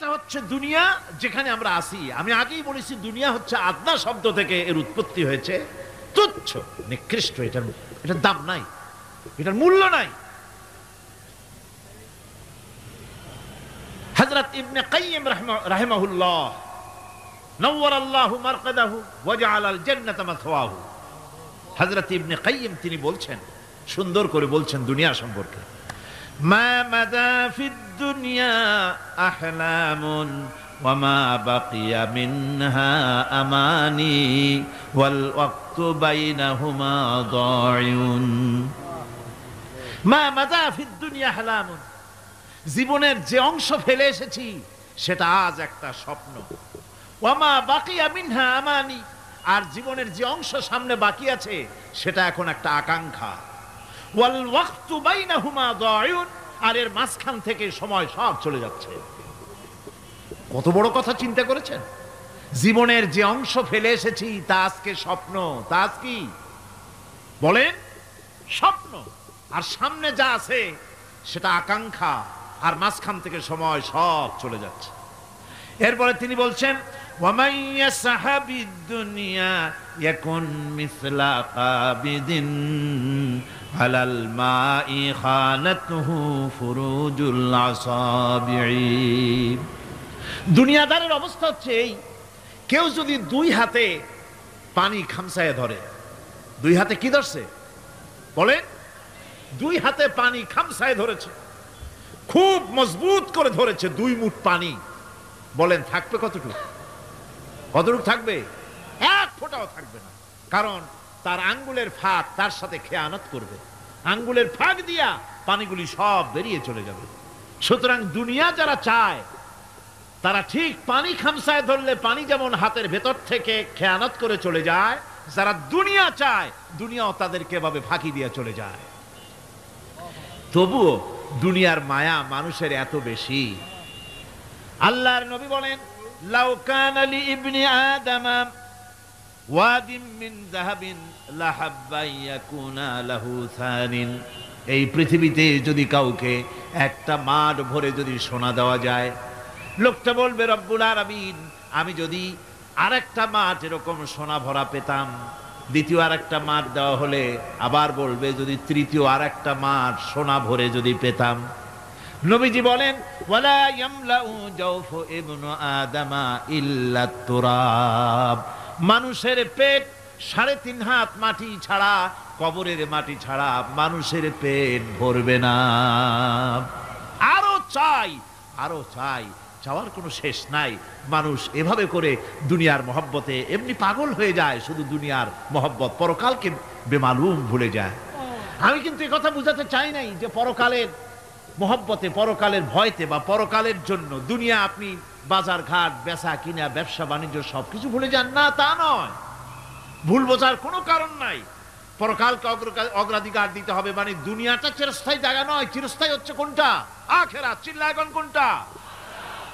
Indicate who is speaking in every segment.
Speaker 1: একটা হচ্ছে দুনিয়া যেখানে আমরা আসি। আমি আগেই বলেছি দুনিয়া হচ্ছে আদনা শব্দ থেকে এর উৎপত্তি হয়েছে। তুচ্ছ, নিকৃষ্ট, এটার দাম নাই, এটার মূল্য নাই। হযরত ইবনে কাইয়িম রাহিমাহুল্লাহ নওয়ারাল্লাহু মারকাদাহু ওয়া জাআলাল জান্নাতা মাথওয়াহু, হযরত ইবনে কাইয়িম তিনি বলছেন, সুন্দর করে বলছেন দুনিয়া সম্পর্কে, মা মাদা ফিদ দুনিয়া আহলামুন ওয়া মা বাকিয়া মিনহা আমানি ওয়াল ওয়াক্তু বাইনাহুমা দায়ুন। মা মাদা ফিদ দুনিয়া আহলামুন, জীবনের যে অংশ ফেলে এসেছি সেটা আজ একটা স্বপ্ন। ওয়া মা বাকিয়া মিনহা আমানি, আর জীবনের যে অংশ সামনে বাকি আছে সেটা এখন একটা আকাঙ্ক্ষা। ওয়াল ওয়াক্তু বাইনাহুমা দায়ুন, আর এর মাঝখান থেকে সময় সব চলে যাচ্ছে। কত বড় কথা চিন্তা করেছেন? জীবনের যে অংশ ফেলে এসেছি তা আজকে স্বপ্ন, তা আজ কি বলেন? স্বপ্ন। আর সামনে যা আছে সেটা আকাঙ্ক্ষা, আর মাঝখান থেকে সময় সব চলে যাচ্ছে। এরপরে তিনি বলছেন, ওয়ামান ইয়াসহাবিদ দুনিয়া ইয়াকুন মিসলা কাবিদিন আলাল মাই খানাতুহু ফুরুজুল আসাবিঈ। দুনিয়াদারের অবস্থা হচ্ছে এই, কেউ যদি দুই হাতে পানি খামসায় ধরে, দুই হাতে কি ধরছে বলেন? দুই হাতে পানি খামসায় ধরেছে, খুব মজবুত করে ধরেছে, 2 মুঠ পানি। বলেন থাকবে কতটুকু? কতটুকু থাকবে? 1 ফোঁটাও থাকবে না, কারণ তার আঙ্গুলের ফাঁক তার সাথে খেয়ানত করবে, আঙ্গুলের ফাঁক দিয়া পানিগুলি সব বেরিয়ে চলে যাবে। সুতরাং দুনিয়া যারা চায় তারা ঠিক পানি খামসায় ধরলে পানি যেমন হাতের ভেতর থেকে খেয়ানত করে চলে যায়, যারা দুনিয়া চায় দুনিয়াও তাদেরকে এভাবে ফাঁকি দিয়ে চলে যায়। তবুও দুনিয়ার মায়া মানুষের এত বেশি। আল্লাহর নবী বলেন, লাউ কানা লি ইবনি আদামা ওয়াদিম মিন যাহাবিন লাহাব্বা ইয়াকুনা লাহু সানিন। এই পৃথিবীতে যদি কাউকে একটা মাঠ ভরে যদি সোনা দেওয়া যায়, লোকটা বলবে রব্বুল আলামিন, আমি যদি আরেকটা মাঠ এরকম সোনা ভরা পেতাম। দ্বিতীয় আরেকটা মাঠ দেওয়া হলে আবার বলবে যদি তৃতীয় আরেকটা মাঠ সোনা ভরে যদি পেতাম। নবীজি বলেন, ওয়ালা ইয়ামলাউ জাওফু ইবনু আদামা ইল্লা তুরাব। মানুষের পেট 3.5 হাত মাটি ছাড়া, কবরের মাটি ছাড়া মানুষের পেট ভরবে না। আরো চাই, আরো চাই, চাওয়ার কোনো শেষ নাই। মানুষ এভাবে করে দুনিয়ার মহব্বতে এমনি পাগল হয়ে যায়, শুধু দুনিয়ার মহব্বত, পরকালকে বেমালুম ভুলে যায়। আমি কিন্তু এই কথা বুঝাতে চাই নাই যে পরকালের মহব্বতে, পরকালের ভয়তে বা পরকালের জন্য দুনিয়া আপনি বাজার ঘাট, বেচা কিনা, ব্যবসা বাণিজ্য সবকিছু ভুলে যান, না তা নয়। ভুল বোঝার কোনো কারণ নাই। পরকালকে অগ্রাধিকার দিতে হবে, মানে দুনিয়াটা চিরস্থায়ী জায়গা নয়। চিরস্থায়ী হচ্ছে কোনটা? আখিরাত। চিল্লায় এখন কোনটা?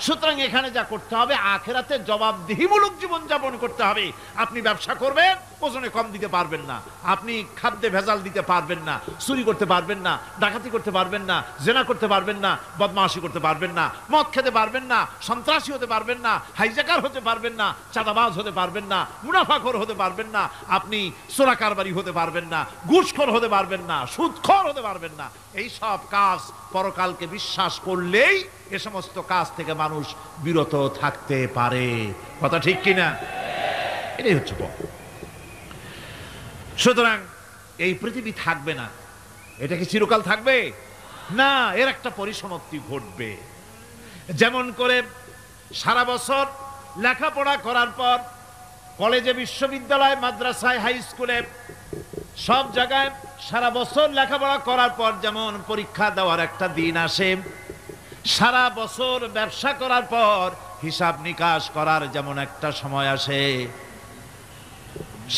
Speaker 1: সুতরাং এখানে যা করতে হবে, আখিরাতে জবাবদিহিমূলক জীবন যাপন করতে হবে। আপনি ব্যবসা করবেন, ওজনে কম দিতে পারবেন না। আপনি খাদ্যে ভেজাল দিতে পারবেন না, চুরি করতে পারবেন না, ডাকাতি করতে পারবেন না, জেনা করতে পারবেন না, বদমাশি করতে পারবেন না, মদ খেতে পারবেন না, সন্ত্রাসী হতে পারবেন না, হাইজ্যাকার হতে পারবেন না, চাঁদাবাজ হতে পারবেন না, মুনাফাখোর হতে পারবেন না, আপনি চোরা কারবারি হতে পারবেন না, ঘুষখোর হতে পারবেন না, সুদখোর হতে পারবেন না। এই সব কাজ পরকালকে বিশ্বাস করলেই এ সমস্ত কাজ থেকে মানুষ বিরত থাকতে পারে। কথা ঠিক কিনা? এটাই হচ্ছে পথ। সুতরাং এই পৃথিবী থাকবে না, এটা কি চিরকাল থাকবে না? এর একটা পরিসমাপ্তি ঘটবে। যেমন করে সারা বছর লেখাপড়া করার পর কলেজে, বিশ্ববিদ্যালয়, মাদ্রাসায়, হাই স্কুলে, সব জায়গায় সারা বছর লেখাপড়া করার পর যেমন পরীক্ষা দেওয়ার একটা দিন আসে, সারা বছর ব্যবসা করার পর হিসাব নিকাশ করার যেমন একটা সময় আসে,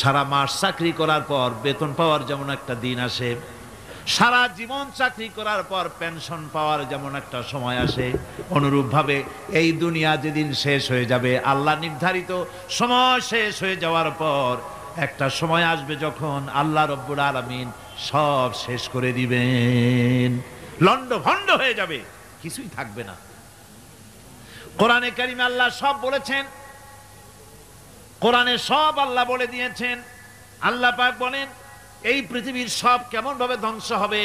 Speaker 1: সারা মাস চাকরি করার পর বেতন পাওয়ার যেমন একটা দিন আসে, সারা জীবন চাকরি করার পর পেনশন পাওয়ার যেমন একটা সময় আসে, অনুরূপভাবে এই দুনিয়া যেদিন শেষ হয়ে যাবে, আল্লাহ নির্ধারিত সময় শেষ হয়ে যাওয়ার পর একটা সময় আসবে যখন আল্লাহ রব্বুল আলামিন সব শেষ করে দিবেন, লন্ডভন্ড হয়ে যাবে, কিছুই থাকবে না। কোরআনে কারিমে আল্লাহ সব বলেছেন, কোরআনে সব আল্লাহ বলে দিয়েছেন। আল্লাহ পাক বলেন এই পৃথিবীর সব কেমন ভাবে ধ্বংস হবে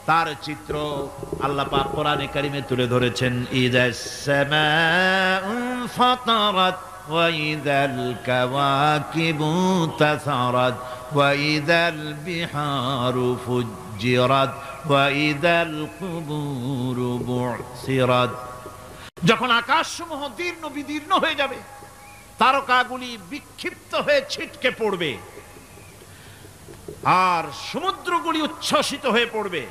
Speaker 1: তার চিত্র আল্লাহ পাক কোরআনে কারিমে তুলে ধরেছেন। ইযাস সামাউ ফাতারাত ওয়া ইযাল কাওয়াকিবু তাসারাত ওয়া ইযাল বিহারু ফুজ্জিরাত ওয়া ইযাল কুবুরু বু'সিরাত। যখন আকাশসমূহ দীর্ণ বিদীর্ণ হয়ে যাবে, তারকাগুলি বিক্ষিপ্ত হয়ে ছিটকে পড়বে, আর সমুদ্রগুলি উচ্ছ্বসিত হয়ে পড়বে,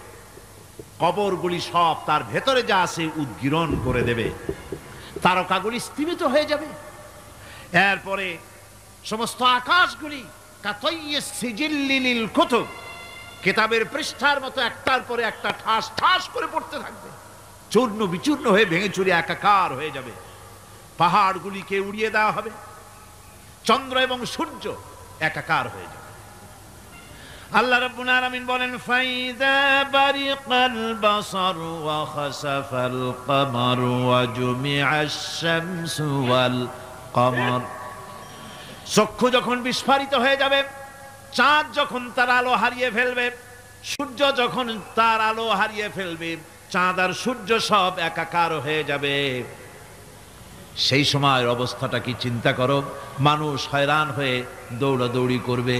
Speaker 1: কবরগুলি সব তার ভেতরে যা আছে উদ্গীরণ করে দেবে, তারকাগুলি স্থিমিত হয়ে যাবে। এরপরে সমস্ত আকাশগুলি কাতাইয়িস সিজিল্লিল কুতুব, কিতাবের পৃষ্ঠার মতো একটার পরে একটা ঠাস ঠাস করে পড়তে থাকবে, চূর্ণ বিচূর্ণ হয়ে ভেঙে চুরে একাকার হয়ে যাবে। পাহাড়গুলিকে উড়িয়ে দেওয়া হবে, চন্দ্র এবং সূর্য একাকার হয়ে যাবে। আল্লাহ রাব্বুল আলামিন বলেন ফাইদা বারিকাল বাসার ওয়া খাসাফাল কমার ওয়া জুমিআশ শামসু ওয়াল কমর। চক্ষু যখন বিস্ফারিত হয়ে যাবে, চাঁদ যখন তার আলো হারিয়ে ফেলবে, সূর্য যখন তার আলো হারিয়ে ফেলবে, চাঁদ আর সূর্য সব একাকার হয়ে যাবে। সেই সময়ের অবস্থাটা কি চিন্তা করো। মানুষ হয়রান হয়ে দৌড়াদৌড়ি করবে।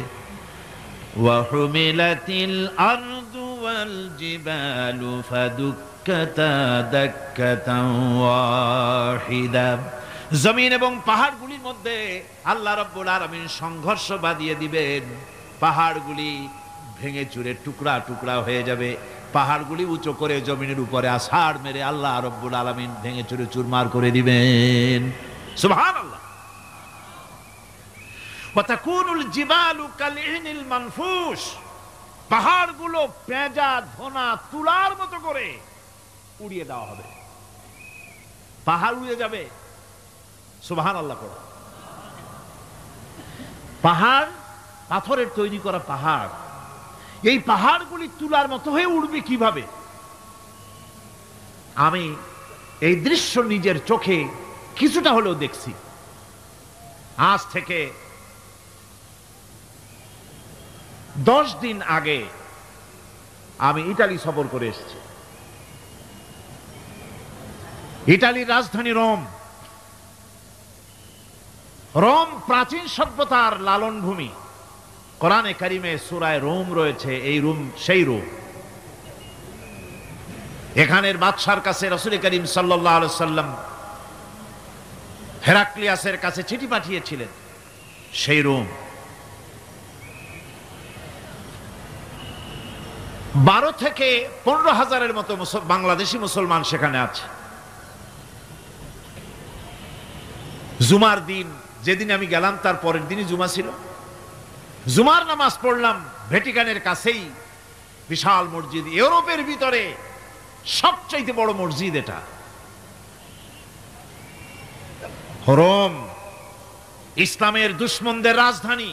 Speaker 1: ওয়াহুমিলাতিল আরদু ওয়াল জিবালু ফাদুক্কাতা দাক্কাতান ওয়াহিদা। জমিন এবং পাহাড়গুলির মধ্যে আল্লাহ রাব্বুল আলামিন সংঘর্ষ বাঁধিয়ে দিবেন। পাহাড়গুলি ভেঙে চুরে টুকরা টুকরা হয়ে যাবে। পাহাড়গুলি উঁচু করে জমিনের উপরে আছাড় মেরে আল্লাহ রাব্বুল আলামিন ভেঙে চুরে চুরমার করে দিবেন। সুবহানাল্লাহ। ওয়া তাকুনুল জিবালু কালইনিল মানফুস। পাহাড়গুলো পেঁজা ধোনা তুলার মতো করে উড়িয়ে দেওয়া হবে, পাহাড় উড়ে যাবে। সুবহানাল্লাহ। পাহাড় পাথরের তৈরি করা পাহাড়, এই পাহাড়গুলি তুলার মতো হয়ে উড়বে কিভাবে? আমি এই দৃশ্য নিজের চোখে কিছুটা হলেও দেখছি। আজ থেকে 10 দিন আগে আমি ইতালি সফর করে এসেছি। ইতালির রাজধানী রোম। রোম প্রাচীন সভ্যতার লালন ভূমি। কোরআনে কারিমে সূরা রোম রয়েছে। এই রোম সেই রোম। এখানের বাদশার কাছে রাসূল করিম সাল্লাল্লাহু আলাইহি সাল্লাম হেরাক্লিয়াসের কাছে চিঠি পাঠিয়েছিলেন। সেই রোম 12 থেকে 15,000-এর মতো বাংলাদেশি মুসলমান সেখানে আছে। জুমার দিন, যেদিন আমি গেলাম তার পরের দিনই জুমা ছিল। জুমার নামাজ পড়লাম ভ্যাটিকানের কাছেই বিশাল মসজিদ, ইউরোপের ভিতরে সবচাইতে বড় মসজিদ এটা। রোম ইসলামের দুশমনদের রাজধানী।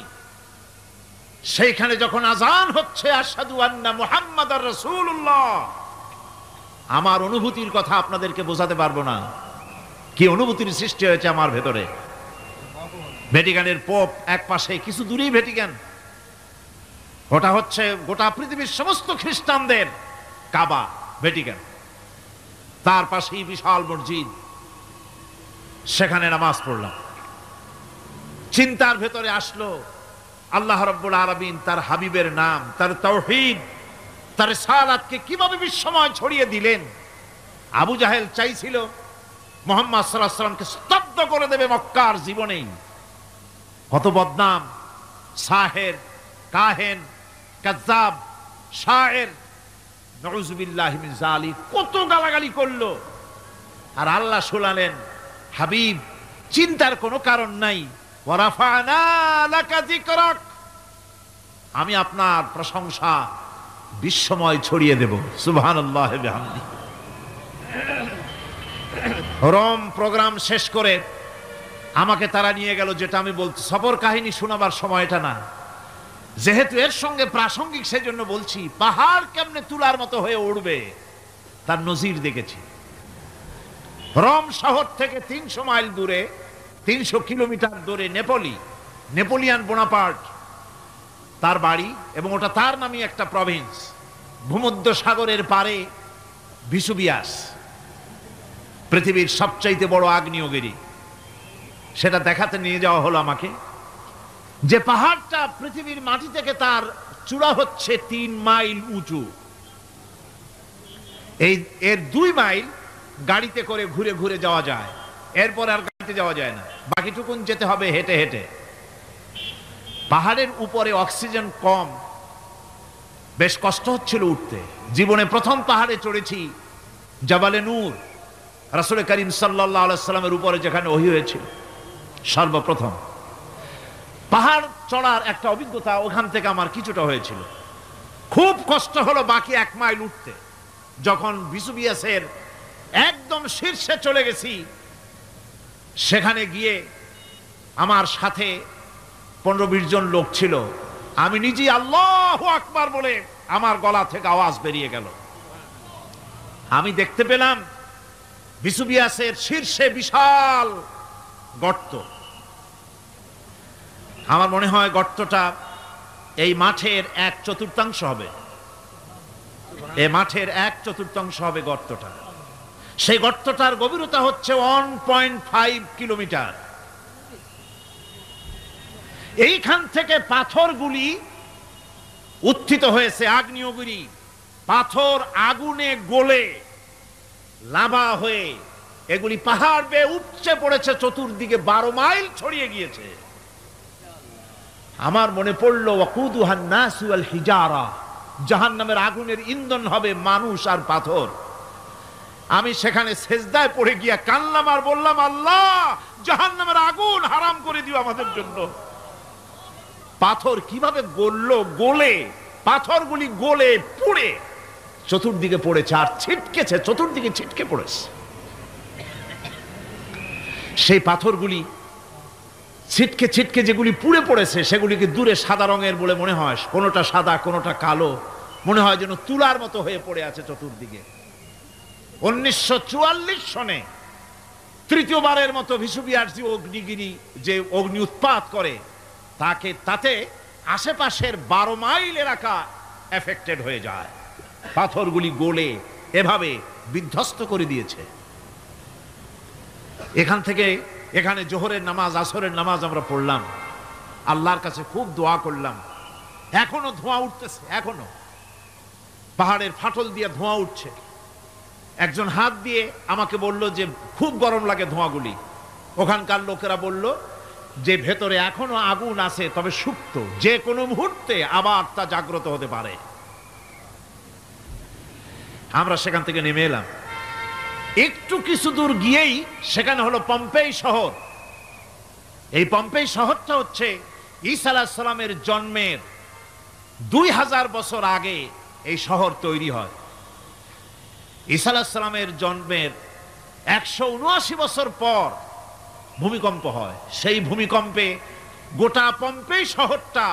Speaker 1: সেইখানে যখন আজান হচ্ছে আশহাদু আন্না মুহাম্মাদার রাসূলুল্লাহ, আমার অনুভূতির কথা আপনাদেরকে বোঝাতে পারবো না, কি অনুভূতির সৃষ্টি হয়েছে আমার ভেতরে। ভ্যাটিকানের পোপ এক পাশে, কিছু দূরেই ভ্যাটিকান। ওটা হচ্ছে গোটা পৃথিবীর সমস্ত খ্রিস্টানদের কাবা, ভ্যাটিকান। তার পাশেই বিশাল মসজিদ, সেখানে নামাজ পড়লাম। চিন্তার ভেতরে আসলো আল্লাহ রাব্বুল আলামিন তার হাবিবের নাম, তার তাওহীদ, তার রিসালাতকে কিভাবে বিশ্বময় ছড়িয়ে দিলেন। আবু জাহেল চাইছিল মুহাম্মদ সাল্লাল্লাহু আলাইহি ওয়াসাল্লামকে স্তব্ধ করে দেবে মক্কার জীবনেই। কত বদনাম, সাহের, কাহেন, কাযযাব, শায়ের, নাউযুবিল্লাহি মিন যালিক, কত গালাগালি করলো। আর আল্লাহ শুনালেন, হাবিব চিন্তার কোনো কারণ নাই, ওয়া রাফা'না লাকা যিকরাক, আমি আপনার প্রশংসা বিশ্বময় ছড়িয়ে দেব। সুবহানাল্লাহি ওয়া বিহামদিহি। রোম প্রোগ্রাম শেষ করে আমাকে তারা নিয়ে গেল, যেটা আমি বলছি সফর কাহিনী শোনাবার সময় এটা না, যেহেতু এর সঙ্গে প্রাসঙ্গিক সেজন্য বলছি। পাহাড় কেমনে তুলার মতো হয়ে উড়বে তার নজির দেখেছি। রোম শহর থেকে 300 মাইল দূরে, 300 কিলোমিটার দূরে নেপোলিয়ান বোনাপার্ট তার বাড়ি, এবং ওটা তার নামে একটা প্রভিন্স। ভূমধ্য সাগরের পারে ভিসুভিয়াস, পৃথিবীর সবচাইতে বড় আগ্নেয়গিরি। সেটা দেখাতে নিয়ে যাওয়া হলো আমাকে, যে পাহাড়টা পৃথিবীর মাটি থেকে তার চূড়া হচ্ছে 3 মাইল উঁচু। এর 2 মাইল গাড়িতে করে ঘুরে ঘুরে যাওয়া যায়, এরপর আর গাড়িতে যাওয়া যায় না, বাকিটুকুন যেতে হবে হেঁটে হেঁটে। পাহাড়ের উপরে অক্সিজেন কম, বেশ কষ্ট হচ্ছিল উঠতে। জীবনে প্রথম পাহাড়ে চড়েছি জাবালে নূর, রাসূল করিম সাল্লাল্লাহু আলাইহি সাল্লামের উপরে যেখানে ওহী হয়েছিল সর্বপ্রথম। পাহাড় চড়ার একটা অভিজ্ঞতা ওখান থেকে আমার কিছুটা হয়েছিল। খুব কষ্ট হলো বাকি 1 মাইল উঠতে। যখন ভিসুভিয়াসের একদম শীর্ষে চলে গেছি, সেখানে গিয়ে আমার সাথে 15-20 জন লোক ছিল। আমি নিজেই আল্লাহু আকবার বলে আমার গলা থেকে আওয়াজ বেরিয়ে গেল। আমি দেখতে পেলাম ভিসুভিয়াসের শীর্ষে বিশাল গর্ত। আমার মনে হয় গর্তটা এই মাঠের 1/4 হবে। এই মাঠের 1/4 হবে গর্তটা। সেই গর্তটার গভীরতা হচ্ছে 1.5 কিলোমিটার। এইখান থেকে পাথরগুলি উত্থিত হয়েছে, আগ্নেয়গিরি পাথর আগুনে গলে লাভা হয়ে এগুলি পাহাড় বেয়ে উপচে পড়েছে, চতুর্দিকে 12 মাইল ছড়িয়ে গিয়েছে। আমার মনে পড়লো ওয়াকুদুহান নাসু ওয়াল হিজারা, জাহান্নামের আগুনের ইন্ধন হবে মানুষ আর পাথর। আমি সেখানে সেজদায় পড়ে গিয়া কান্নাম আর বললাম, আল্লাহ জাহান্নামের আগুন হারাম করে দিও আমাদের জন্য। পাথর কিভাবে গললো, গলে পাথরগুলি গলে পুড়ে চতুর্দিকে পড়েছে আর ছিটকেছে, চতুর্দিকে ছিটকে পড়েছে। সেই পাথরগুলি ছিটকে ছিটকে যেগুলি পুড়ে পড়েছে সেগুলিকে দূরে সাদা রঙের বলে মনে হয়, কোনোটা সাদা কোনোটা কালো, মনে হয় যেন তুলার মতো হয়ে পড়ে আছে চতুর্দিকে। 1944 সনে তৃতীয়বারের মতো ভিসুভিয়াস অগ্নিগিরি যে অগ্নি উৎপাত করে, তাতে আশেপাশের 12 মাইল এলাকা এফেক্টেড হয়ে যায়। পাথরগুলি গলে এভাবে বিধ্বস্ত করে দিয়েছে। এখান থেকে এখানে জোহরের নামাজ, আসরের নামাজ আমরা পড়লাম, আল্লাহর কাছে খুব দোয়া করলাম। এখনো ধোঁয়া উঠতেছে, এখনো পাহাড়ের ফাটল দিয়ে ধোঁয়া উঠছে। একজন হাত দিয়ে আমাকে বলল যে খুব গরম লাগে ধোঁয়াগুলি। ওখানকার লোকেরা বলল যে ভেতরে এখনো আগুন আছে, তবে সুপ্ত, যে কোনো মুহূর্তে আবার তা জাগ্রত হতে পারে। আমরা সেখান থেকে নেমে এলাম। একটু কিছু দূর গিয়েই সেখানে হলো পম্পেই শহর। এই পম্পেই শহরটা হচ্ছে ঈসা আলাইহিস সালামের জন্মের 2000 বছর আগে এই শহর তৈরি হয়। ঈসা আলাইহিস সালামের জন্মের 179 বছর পর ভূমিকম্প হয়। সেই ভূমিকম্পে গোটা পম্পেই শহরটা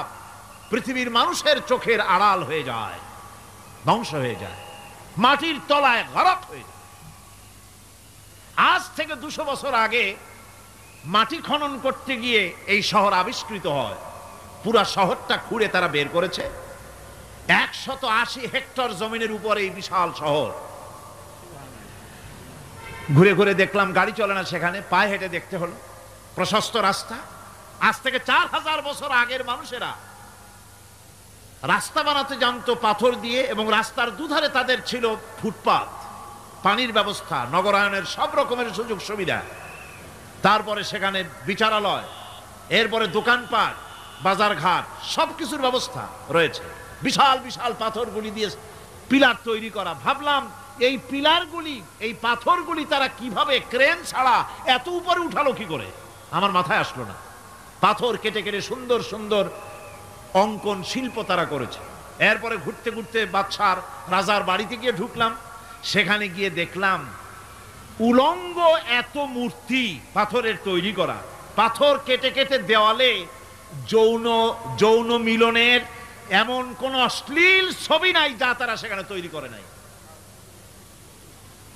Speaker 1: পৃথিবীর মানুষের চোখের আড়াল হয়ে যায়, ধ্বংস হয়ে যায়, মাটির তলায় গরক হয়ে যায়। আজ থেকে 200 বছর আগে মাটি খনন করতে গিয়ে এই শহর আবিষ্কৃত হয়। পুরা শহরটা খুঁড়ে তারা বের করেছে। 180 হেক্টর জমিনের উপরে এই বিশাল শহর। ঘুরে ঘুরে দেখলাম, গাড়ি চলে না সেখানে, পায়ে হেঁটে দেখতে হলো। প্রশস্ত রাস্তা। আজ থেকে 4000 বছর আগের মানুষেরা রাস্তা বানাতে জানতো পাথর দিয়ে, এবং রাস্তার দুধারে তাদের ছিল ফুটপাত, পানির ব্যবস্থা, নগরায়নের সব রকমের সুযোগ সুবিধা। তারপরে সেখানে বিচারালয়, এরপরে দোকানপাট, বাজারঘাট, সবকিছুর ব্যবস্থা রয়েছে। বিশাল বিশাল পাথরগুলি দিয়ে পিলার তৈরি করা। ভাবলাম এই পিলারগুলি, এই পাথরগুলি তারা কিভাবে ক্রেন ছাড়া এত উপরে উঠালো কি করে, আমার মাথায় আসলো না। পাথর কেটে কেটে সুন্দর সুন্দর অঙ্কন শিল্প তারা করেছে। এরপরে ঘুরতে ঘুরতে বাদশার রাজার বাড়িতে গিয়ে ঢুকলাম। সেখানে গিয়ে দেখলাম উলঙ্গ এত মূর্তি পাথরের তৈরি করা। পাথর কেটে কেটে দেওয়ালে যৌন মিলনের এমন কোন অশ্লীল ছবি নাই যা তারা সেখানে তৈরি করে নাই।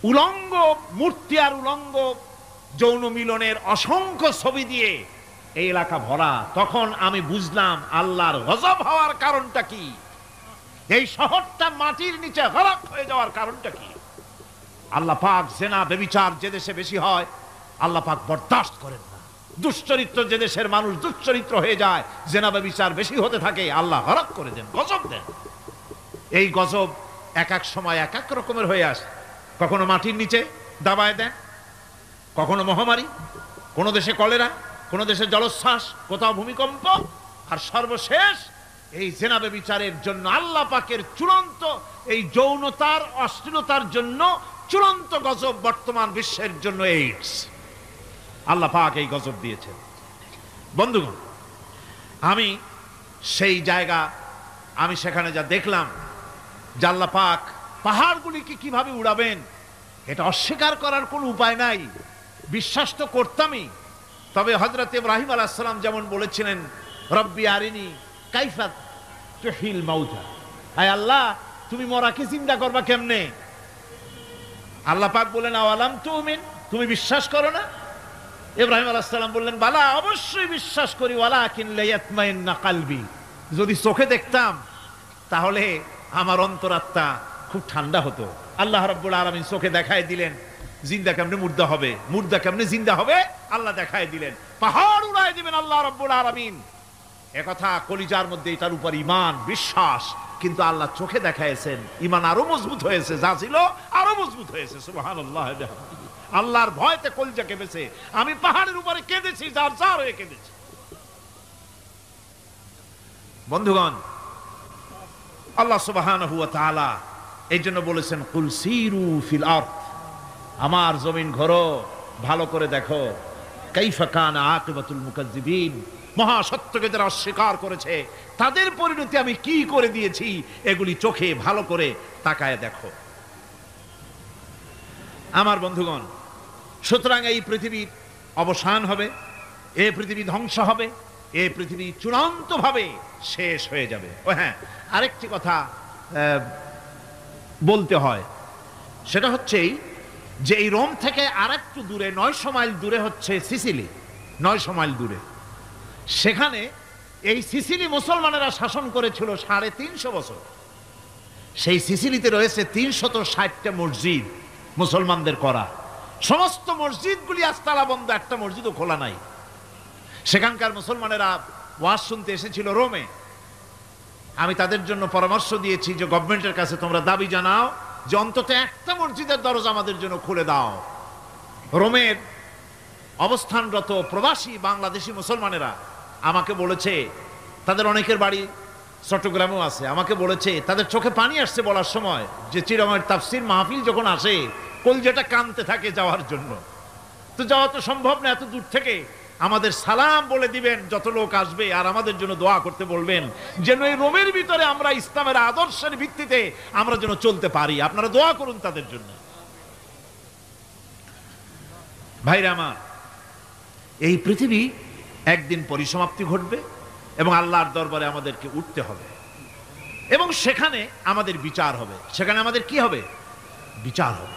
Speaker 1: উলঙ্গ মূর্তি আর উলঙ্গ যৌন মিলনের অসংখ্য ছবি দিয়ে এই এলাকা ভরা। তখন আমি বুঝলাম আল্লাহর গজব হওয়ার কারণটা কি, এই শহরটা মাটির নিচে গরক হয়ে যাওয়ার কারণটা কি। আল্লাহ পাক জেনা ব্যভিচার যে দেশে বেশি হয় আল্লাহ পাক বরদাস্ত করেন না। দুশ্চরিত্র যে দেশের মানুষ দুশ্চরিত্র হয়ে যায়, জেনা ব্যভিচার বেশি হতে থাকে, আল্লাহ গরক করে দেন, গজব দেন। এই গজব এক এক সময় এক এক রকমের হয়ে আসে। কখনো মাটির নিচে দাবায় দেন, কখনো মহামারী, কোনো দেশে কলেরা, কোনো দেশে জলোচ্ছ্বাস, কোথাও ভূমিকম্প, আর সর্বশেষ এই জেনা ব্যভিচারের জন্য আল্লাহ পাকের চূড়ান্ত এই যৌনতার অশ্লীলতার জন্য চূড়ান্ত গজব বর্তমান বিশ্বের জন্য এইডস। আল্লাহ পাক এই গজব দিয়েছেন। বন্ধুগণ, আমি সেই জায়গা, আমি সেখানে যা দেখলাম যে আল্লাহ পাক পাহাড়গুলিকে কিভাবে উড়াবেন এটা অস্বীকার করার কোনো উপায় নাই। বিশ্বাস তো করতামই, তবে হযরত ইব্রাহিম আলাইহিস সালাম যেমন বলেছিলেন, রব্বি আরিনি কাইফা তুহিল মাউতা, আয় আল্লাহ তুমি মরাকে জিন্দা করবা কেমনে? আল্লাহ পাক বলেন, আওয়ালাম তুমিন, তুমি বিশ্বাস করো না? ইব্রাহিম আলাইহিস সালাম বললেন, বালা, অবশ্যই বিশ্বাস করি, ওয়ালাকিন লিয়াতমাইন্না কলবি, যদি চোখে দেখতাম তাহলে আমার অন্তরাত্মা খুব ঠান্ডা হতো। আল্লাহ রাব্বুল আলামিন চোখে দেখায় দিলেন জিন্দা কেমনে মুর্দা হবে, মুর্দা কেমনে জিন্দা হবে, আল্লাহ দেখায় দিলেন। পাহাড় উড়ায় দিবেন আল্লাহ রাব্বুল আলামিন। একথা কলিজার মধ্যে এটার উপর ঈমান বিশ্বাস, কিন্তু আল্লাহ চোখে দেখায়ছেন, ঈমান আরো মজবুত হয়েছে, যা ছিল আরো মজবুত হয়েছে। সুবহানাল্লাহ। আল্লাহর ভয়তে কলিজা কেঁপেছে। আমি পাহাড়ের উপরে কেঁদেছি, যার যার হয়ে কেঁদেছি। বন্ধুগণ, আল্লাহ সুবহানাহু ওয়া তাআলা এই জন্য বলেছেন, কুল সিরু ফিল আরদ, আমার জমিন ঘোরো, ভালো করে দেখো, কাইফা কানা আকিবাতুল মুকাজ্জিবিন, মহা সত্যকে যারা অস্বীকার করেছে তাদের পরিণতি আমি কি করে দিয়েছি, এগুলি চোখে ভালো করে তাকায় দেখো। আমার বন্ধুগণ, সুতরাং এই পৃথিবীর অবসান হবে, এই পৃথিবী ধ্বংস হবে, এই পৃথিবী চূড়ান্তভাবে শেষ হয়ে যাবে। ও হ্যাঁ, আরেকটি কথা বলতে হয়, সেটা হচ্ছে যে এই রোম থেকে আর একটু দূরে 900 মাইল দূরে হচ্ছে সিসিলি। 900 মাইল দূরে, সেখানে এই সিসিলি মুসলমানেরা শাসন করেছিল 350 বছর। সেই সিসিলিতে রয়েছে 360টা মসজিদ মুসলমানদের করা। সমস্ত মসজিদগুলি আজ তালা বন্ধ, একটা মসজিদও খোলা নাই। সেখানকার মুসলমানেরা ওয়াজ শুনতে এসেছিল রোমে। আমি তাদের জন্য পরামর্শ দিয়েছি যে গভর্নমেন্টের কাছে তোমরা দাবি জানাও যে অন্তত একটা মসজিদের দরজা আমাদের জন্য খুলে দাও। রোমের অবস্থানরত প্রবাসী বাংলাদেশি মুসলমানেরা আমাকে বলেছে, তাদের অনেকের বাড়ি চট্টগ্রামেও আছে, আমাকে বলেছে তাদের চোখে পানি আসছে বলার সময় যে চিরমের তাফসীর মাহফিল যখন আসে কলজেটা কানতে থাকে যাওয়ার জন্য। তো যাওয়া তো সম্ভব না এত দূর থেকে, আমাদের সালাম বলে দিবেন যত লোক আসবে, আর আমাদের জন্য দোয়া করতে বলবেন যেন এই রোমের ভিতরে আমরা ইসলামের আদর্শের ভিত্তিতে আমরা যেন চলতে পারি। আপনারা দোয়া করুন তাদের জন্য। ভাইরা আমার, এই পৃথিবী একদিন পরিসমাপ্তি ঘটবে এবং আল্লাহর দরবারে আমাদেরকে উঠতে হবে এবং সেখানে আমাদের বিচার হবে। সেখানে আমাদের কি হবে? বিচার হবে।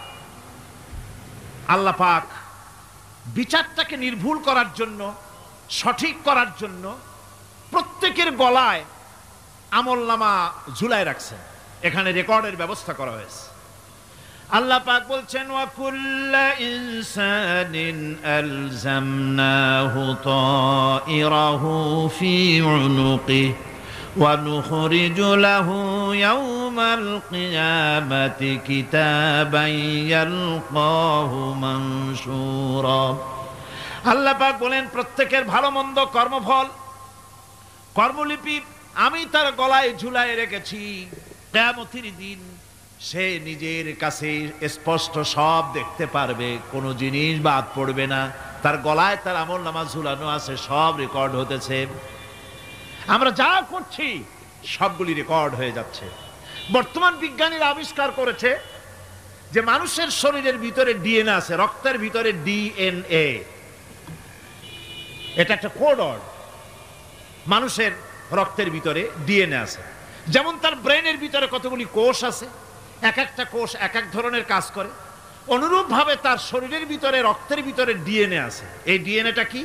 Speaker 1: আল্লাহ পাক বিচারটাকে নির্ভুল করার জন্য, সঠিক করার জন্য প্রত্যেকের গলায় আমলনামা ঝুলায় রাখছেন। এখানে রেকর্ডের ব্যবস্থা করা হয়েছে। আল্লাহ পাক বলছেন, ওয়া কুল্লা ইনসানিন আলজামনাহু তাইরাহু ফি উনুকিহি ওয়া নুখরিজু লাহু ইয়াওমাল কিয়ামাতি কিতাবান ইয়ালকাহু মানশুরা। আল্লাহ পাক বলেন, প্রত্যেকের ভালো মন্দ কর্মফল, কর্মলিপি আমি তার গলায় ঝুলায় রেখেছি। কিয়ামতের দিন সে নিজের কাছে স্পষ্ট সব দেখতে পারবে, কোনো জিনিস বাদ পড়বে না। তার গলায় তার আমলনামা ঝুলানো আছে, সব রেকর্ড হতেছে। আমরা যা করছি সবগুলি রেকর্ড হয়ে যাচ্ছে। বর্তমান বিজ্ঞানীরা আবিষ্কার করেছে যে মানুষের শরীরের ভিতরে ডিএনএ আছে, রক্তের ভিতরে ডিএনএ, এটা একটা কোড ওয়ার্ড। মানুষের রক্তের ভিতরে ডিএনএ আছে। যেমন তার ব্রেনের ভিতরে কতগুলি কোষ আছে, এক একটা কোষ এক এক ধরনের কাজ করে। অনুরূপ ভাবে তার শরীরের ভিতরে, রক্তের ভিতরে ডিএনএ আছে। এই ডিএনএটা কি?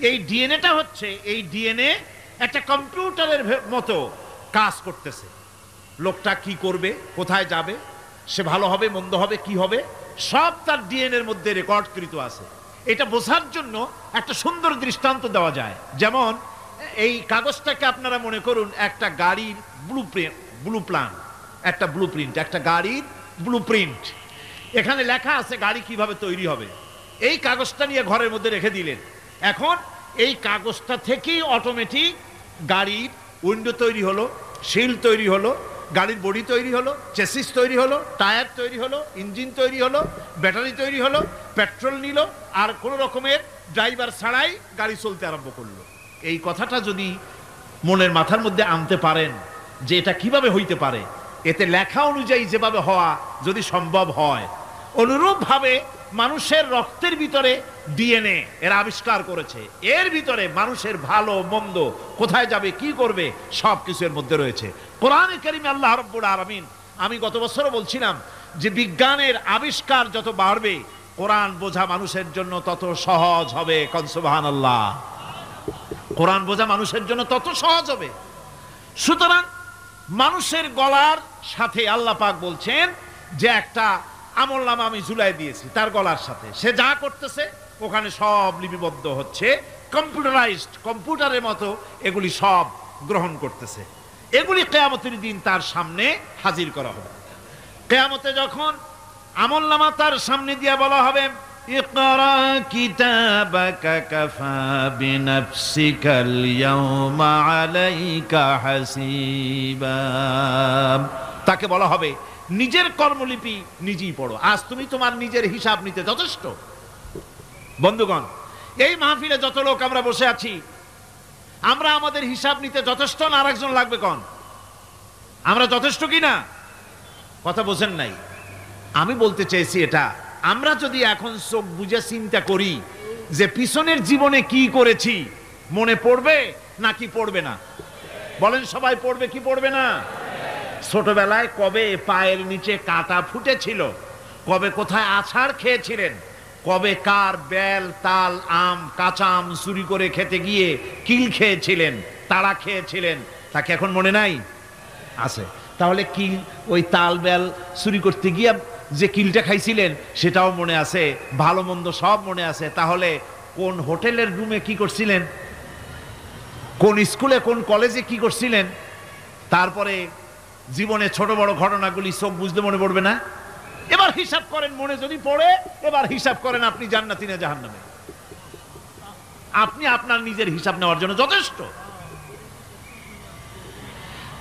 Speaker 1: এই ডিএনএটা হচ্ছে, এই ডিএনএ একটা কম্পিউটারের মতো কাজ করতেছে। লোকটা কি করবে, কোথায় যাবে, সে ভালো হবে মন্দ হবে কি হবে, সব তার ডিএনএর মধ্যে রেকর্ডকৃত আছে। এটা বোঝার জন্য একটা সুন্দর দৃষ্টান্ত দেওয়া যায়। যেমন এই কাগজটাকে আপনারা মনে করুন একটা গাড়ির একটা ব্লুপ্রিন্ট, একটা গাড়ির ব্লুপ্রিন্ট। এখানে লেখা আছে গাড়ি কিভাবে তৈরি হবে। এই কাগজটা নিয়ে ঘরের মধ্যে রেখে দিলেন। এখন এই কাগজটা থেকেই অটোমেটিক গাড়ির উইন্ডো তৈরি হলো, শিল তৈরি হলো, গাড়ির বডি তৈরি হলো, চেসিস তৈরি হলো, টায়ার তৈরি হলো, ইঞ্জিন তৈরি হলো, ব্যাটারি তৈরি হলো, পেট্রোল নিল, আর কোনো রকমের ড্রাইভার ছাড়াই গাড়ি চলতে আরম্ভ করলো। এই কথাটা যদি মনের মাথার মধ্যে আনতে পারেন যে এটা কিভাবে হইতে পারে, এতে লেখা অনুযায়ী যেভাবে হওয়া যদি সম্ভব হয়, অনুরূপ ভাবে মানুষের রক্তের ভিতরে ডিএনএ এর আবিষ্কার করেছে। এর ভিতরে মানুষের ভালো মন্দ, কোথায় যাবে কি করবে, সব কিছু এর মধ্যে রয়েছে। কোরআনে কারীমে আল্লাহ রাব্বুল আলামিন, আমি গত বছরও বলছিলাম যে বিজ্ঞানের আবিষ্কার যত বাড়বে, কোরআন বোঝা মানুষের জন্য তত সহজ হবে। কোন সুবহানাল্লাহ। কোরআন বোঝা মানুষের জন্য তত সহজ হবে। সুতরাং মানুষের গলার সাথে আল্লাহ পাক বলছেন যে একটা আমলনামা আমি ঝুলাই দিয়েছি তার গলার সাথে, সে যা করতেছে ওখানে সব লিপিবদ্ধ হচ্ছে, কম্পিউটারাইজড, কম্পিউটারের মতো এগুলি সব গ্রহণ করতেছে। এগুলি কিয়ামতের দিন তার সামনে হাজির করা হবে। কিয়ামতে যখন আমলনামা তার সামনে দিয়ে বলা হবে, ইকরা কিতাবাকা কাফা বিনাফসিকাল ইয়াওমা আলাইকা হাসিবা, তাকে বলা হবে নিজের কর্মলিপি নিজেই পড়ো, আজ তুমি তোমার নিজের হিসাব নিতে যথেষ্ট। বন্ধুগণ, এই মাহফিলে যত লোক আমরা বসে আছি, আমরা আমাদের হিসাব নিতে যথেষ্ট না আরেকজন লাগবে? কোন আমরা যথেষ্ট কিনা? কথা বোঝেন নাই। আমি বলতে চাইছি এটা, আমরা যদি এখন চোখ বুঝে চিন্তা করি যে পিছনের জীবনে কি করেছি, মনে পড়বে নাকি পড়বে না? বলেন সবাই, পড়বে কি পড়বে না? ছোটবেলায় কবে পায়ের নিচে কাঁটা ফুটেছিল, কবে কোথায় আছাড় খেয়েছিলেন, কবে কার বেল, তাল, আম, কাঁচা আম চুরি করে খেতে গিয়ে কিল খেয়েছিলেন, তাড়া খেয়েছিলেন, তাকে এখন মনে নাই? আছে। তাহলে কিল, ওই তাল বেল চুরি করতে গিয়ে যে কিলটা খাইছিলেন সেটাও মনে আছে, ভালো মন্দ সব মনে আছে। তাহলে কোন হোটেলের রুমে কি করছিলেন, কোন স্কুলে কোন কলেজে কি করছিলেন, তারপরে জীবনে ছোট বড় ঘটনাগুলি চোখ বুঝতে মনে পড়বে না? এবার হিসাব করেন, মনে যদি পড়ে এবার হিসাব করেন আপনি জান্নাতি না জাহান্নামে। আপনি আপনার নিজের হিসাব নেওয়ার জন্য যথেষ্ট।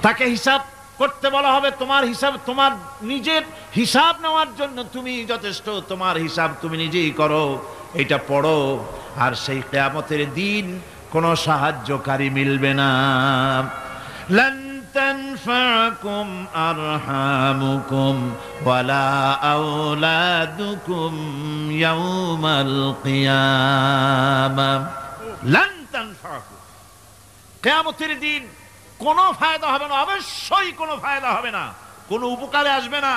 Speaker 1: তাকে হিসাব করতে বলা হবে, তোমার হিসাব, তোমার নিজের হিসাব নেওয়ার জন্য তুমি যথেষ্ট, তোমার হিসাব তুমি নিজেই করো, এটা পড়ো। আর সেই কিয়ামতের দিন কোনো সাহায্যকারী মিলবে না। লান তানফাকুম আরহামুকুম ওয়ালা আওলাদুকুম ইয়াউমাল কিয়ামা। লান তানফাকুম, কিয়ামতের দিন কোনো ফায়দা হবে না, অবশ্যই কোনো ফায়দা হবে না, কোনো উপকারে আসবে না।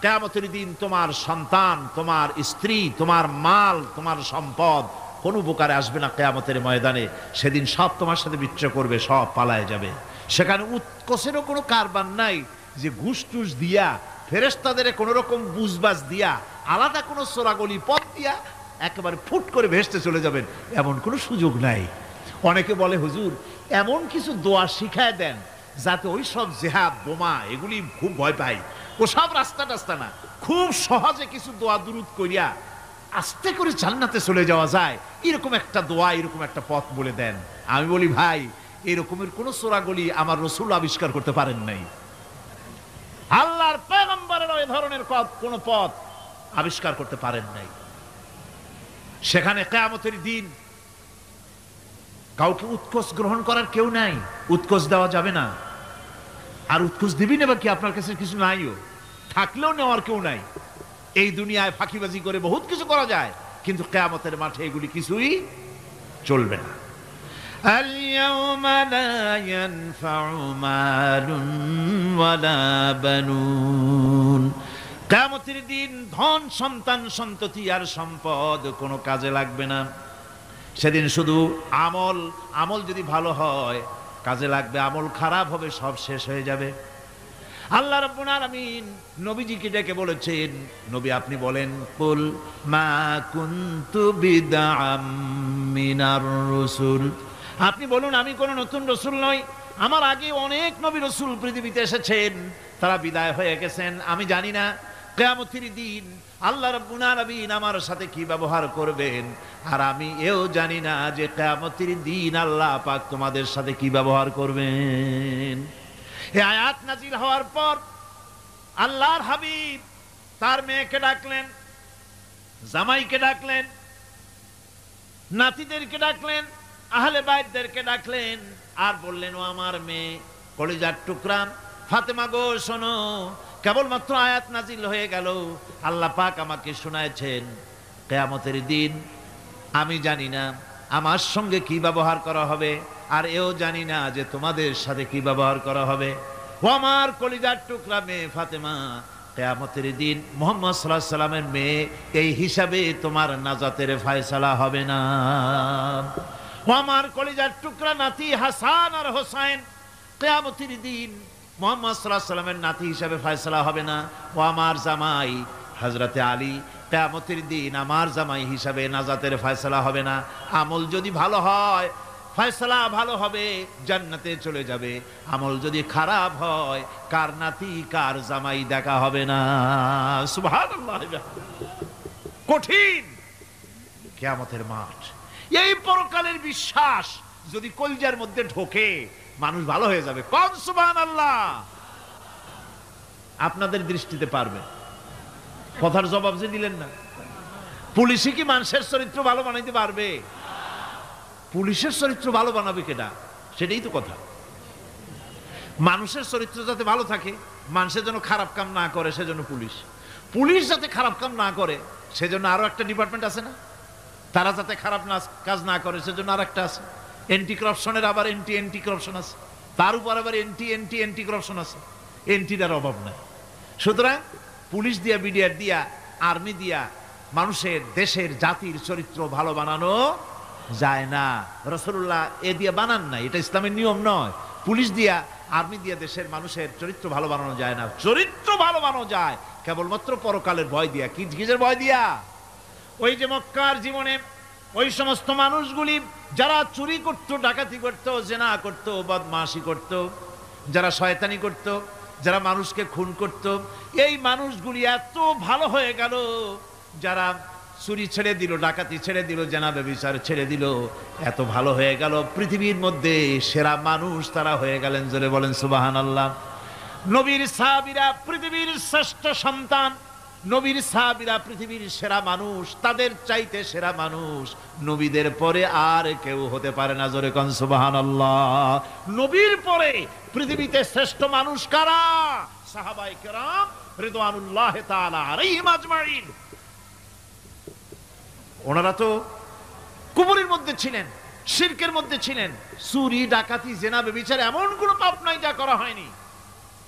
Speaker 1: কিয়ামতের দিন তোমার সন্তান, তোমার স্ত্রী, তোমার মাল, তোমার সম্পদ কোনো উপকারে আসবে না। কিয়ামতের ময়দানে সেদিন সব তোমার সাথে বিচ্ছা করবে, সব পালায় যাবে। সেখানে উৎকোষেরও কোনো কারবার নাই যে ঘুষ টুস দিয়া, ফেরেশতাদের কোনো রকম বুঝবাজ দিয়া, আলাদা কোনো চোরাগলি পথ দিয়া একেবারে ফুট করে ভেসতে চলে যাবেন, এমন কোনো সুযোগ নাই। অনেকে বলে, হুজুর এমন কিছু দোয়া শিখায় দেন যাতে ওই সব জেহাদ, বোমা এগুলি খুব ভয় পাই, ওসব রাস্তা টাস্তা না, খুব সহজে কিছু দোয়া দুরুদ করিয়া আস্তে করে জান্নাতে চলে যাওয়া যায়, এরকম একটা দোয়া, এরকম একটা পথ বলে দেন। আমি বলি, ভাই এরকমের কোন চোরাগলি আমার রাসূল আবিষ্কার করতে পারেন নাই। আল্লাহর পয়গম্বরের ওই ধরনের কোন পথ আবিষ্কার করতে পারেন নাই। সেখানে কিয়ামতের দিন কাউকে উৎকোষ গ্রহণ করার কেউ নাই, উৎকোষ দেওয়া যাবে না। আর উৎকোষ দিবি না কি, আপনার কাছে কিছু নাইও, থাকলেও নেওয়ার কেউ নাই। এই দুনিয়ায় ফাঁকিবাজি করে বহুত কিছু করা যায়, কিন্তু কিয়ামতের মাঠে এগুলি কিছুই চলবে না। اليوم لا ينفع مال ولا بنون কিয়ামতের দিন ধন সন্তান সন্ততি আর সম্পদ কোনো কাজে লাগবে না। সেদিন শুধু আমল যদি ভালো হয় কাজে লাগবে, আমল খারাপ হবে সব শেষ হয়ে যাবে। আল্লাহ রাব্বুল আলামিন নবীজিকে ডেকে বলেছেন, নবী আপনি বলেন, কুল মা কুনতু বিদআম মিনার রাসূল, আপনি বলুন আমি কোন নতুন রাসূল নই, আমার আগে অনেক নবী রাসূল পৃথিবীতে এসেছেন, তারা বিদায় হয়ে গেছেন। আমি জানি না কিয়ামতের দিন আল্লাহ রাব্বুল আলামিন আমার সাথে কি ব্যবহার করবেন, আর আমি এও জানি না যে কিয়ামতের দিন আল্লাহ পাক তোমাদের সাথে কি ব্যবহার করবেন। এই আয়াত নাজিল হওয়ার পর আল্লাহর হাবিব তার মেয়েকে ডাকলেন, জামাইকে ডাকলেন, নাতিদেরকে ডাকলেন, আহলে বাইতদেরকে ডাকলেন, আর বললেন, ও আমার মেয়ে কলিজার টুকরা ফাতেমা গো শোনো, কেবলমাত্র আয়াত নাজিল হয়ে গেল, আল্লাহ পাক আমাকে শোনায়ছেন কিয়ামতের দিন আমি জানি না আমার সঙ্গে কি ব্যবহার করা হবে, আর এও জানি না যে তোমাদের সাথে কি ব্যবহার করা হবে। ও আমার কলিজার টুকরা মেয়ে ফাতেমা, কিয়ামতের দিন মুহাম্মদ সাল্লাল্লাহু আলাইহি সাল্লামের মেয়ে এই হিসাবে তোমার নাজাতের ফয়সালা হবে না। ও আমার কলিজার টুকরা নাতি হাসান আর হোসেন, কিয়ামতের দিন মুহাম্মদ সাল্লাল্লাহু আলাইহি সাল্লামের নাতি হিসাবে ফয়সালা হবে না। ও আমার জামাই হযরতে আলী, কিয়ামতের দিন আমার জামাই হিসাবে নাজাতের ফয়সালা হবে না। আমল যদি ভালো হয় ফয়সালা ভালো হবে, জান্নাতে চলে যাবে। আমল যদি খারাপ হয় কার নাতি কার জামাই দেখা হবে না। সুবহানাল্লাহ। কঠিন কিয়ামতের মাঠ। এই পরকালের বিশ্বাস যদি কলজার মধ্যে ঢোকে মানুষ ভালো হয়ে যাবে। কোন সুবহানাল্লাহ। আপনাদের দৃষ্টিতে পারবে, কথার জবাব যে দিলেন না। পুলিশে কি মানুষের চরিত্র ভালো বানাইতে পারবে? পুলিশের চরিত্র ভালো বানাবে কেডা? সেটাই তো কথা। মানুষের চরিত্র যাতে ভালো থাকে, মানুষের জন্য খারাপ কাম না করে সেজন্য পুলিশ যাতে খারাপ কাম না করে সেজন্য আরো একটা ডিপার্টমেন্ট আছে না, তারা যাতে খারাপ কাজ না করে সেজন্য আর একটা আছে। এন্টি করাপশনের আবার এন্টি করাপশন আছে, তার উপর আবার এন্টি করাপশন আছে। এন্টিটার অভাব নাই। সুতরাং পুলিশ দিয়া, বিডিআর দিয়া, আর্মি দিয়া মানুষের, দেশের, জাতির চরিত্র ভালো বানানো যায় না। রাসূলুল্লাহ এ দিয়ে বানান নাই, এটা ইসলামের নিয়ম নয়। পুলিশ দিয়া, আর্মি দিয়া দেশের মানুষের চরিত্র ভালো বানানো যায় না। চরিত্র ভালো বানানো যায় কেবলমাত্র পরকালের ভয় দিয়া। কিসের ভয় দিয়া? ওই যে মক্কার জীবনে ওই সমস্ত মানুষগুলি যারা চুরি করত, ডাকাতি করত, জেনা করত, বদমাশি করত, যারা শয়তানি করত, যারা মানুষকে খুন করত, এই মানুষগুলি এত ভালো হয়ে গেল, যারা চুরি ছেড়ে দিল, ডাকাতি ছেড়ে দিল, জেনা ব্যভিচার ছেড়ে দিল, এত ভালো হয়ে গেল, পৃথিবীর মধ্যে সেরা মানুষ তারা হয়ে গেলেন। জোরে বলেন সুবহানাল্লাহ। নবীর সাহাবীরা পৃথিবীর শ্রেষ্ঠ সন্তান, নবীর সাহাবীরা পৃথিবীর সেরা মানুষ, তাদের চাইতে সেরা মানুষ নবীদের পরে আর কেউ হতে পারে না। জোরে কোন সুবহানাল্লাহ। নবীর পরে পৃথিবীতে শ্রেষ্ঠ মানুষ কারা? সাহাবায়ে কেরাম রিদওয়ানুল্লাহি তাআলা আলাইহিম আজমাইন। ওনারা তো কুফরের মধ্যে ছিলেন, শিরকের মধ্যে ছিলেন, চুরি, ডাকাতি, জেনা, ব্যভিচার এমন কোনো পাপ নাই যা করা হয়নি।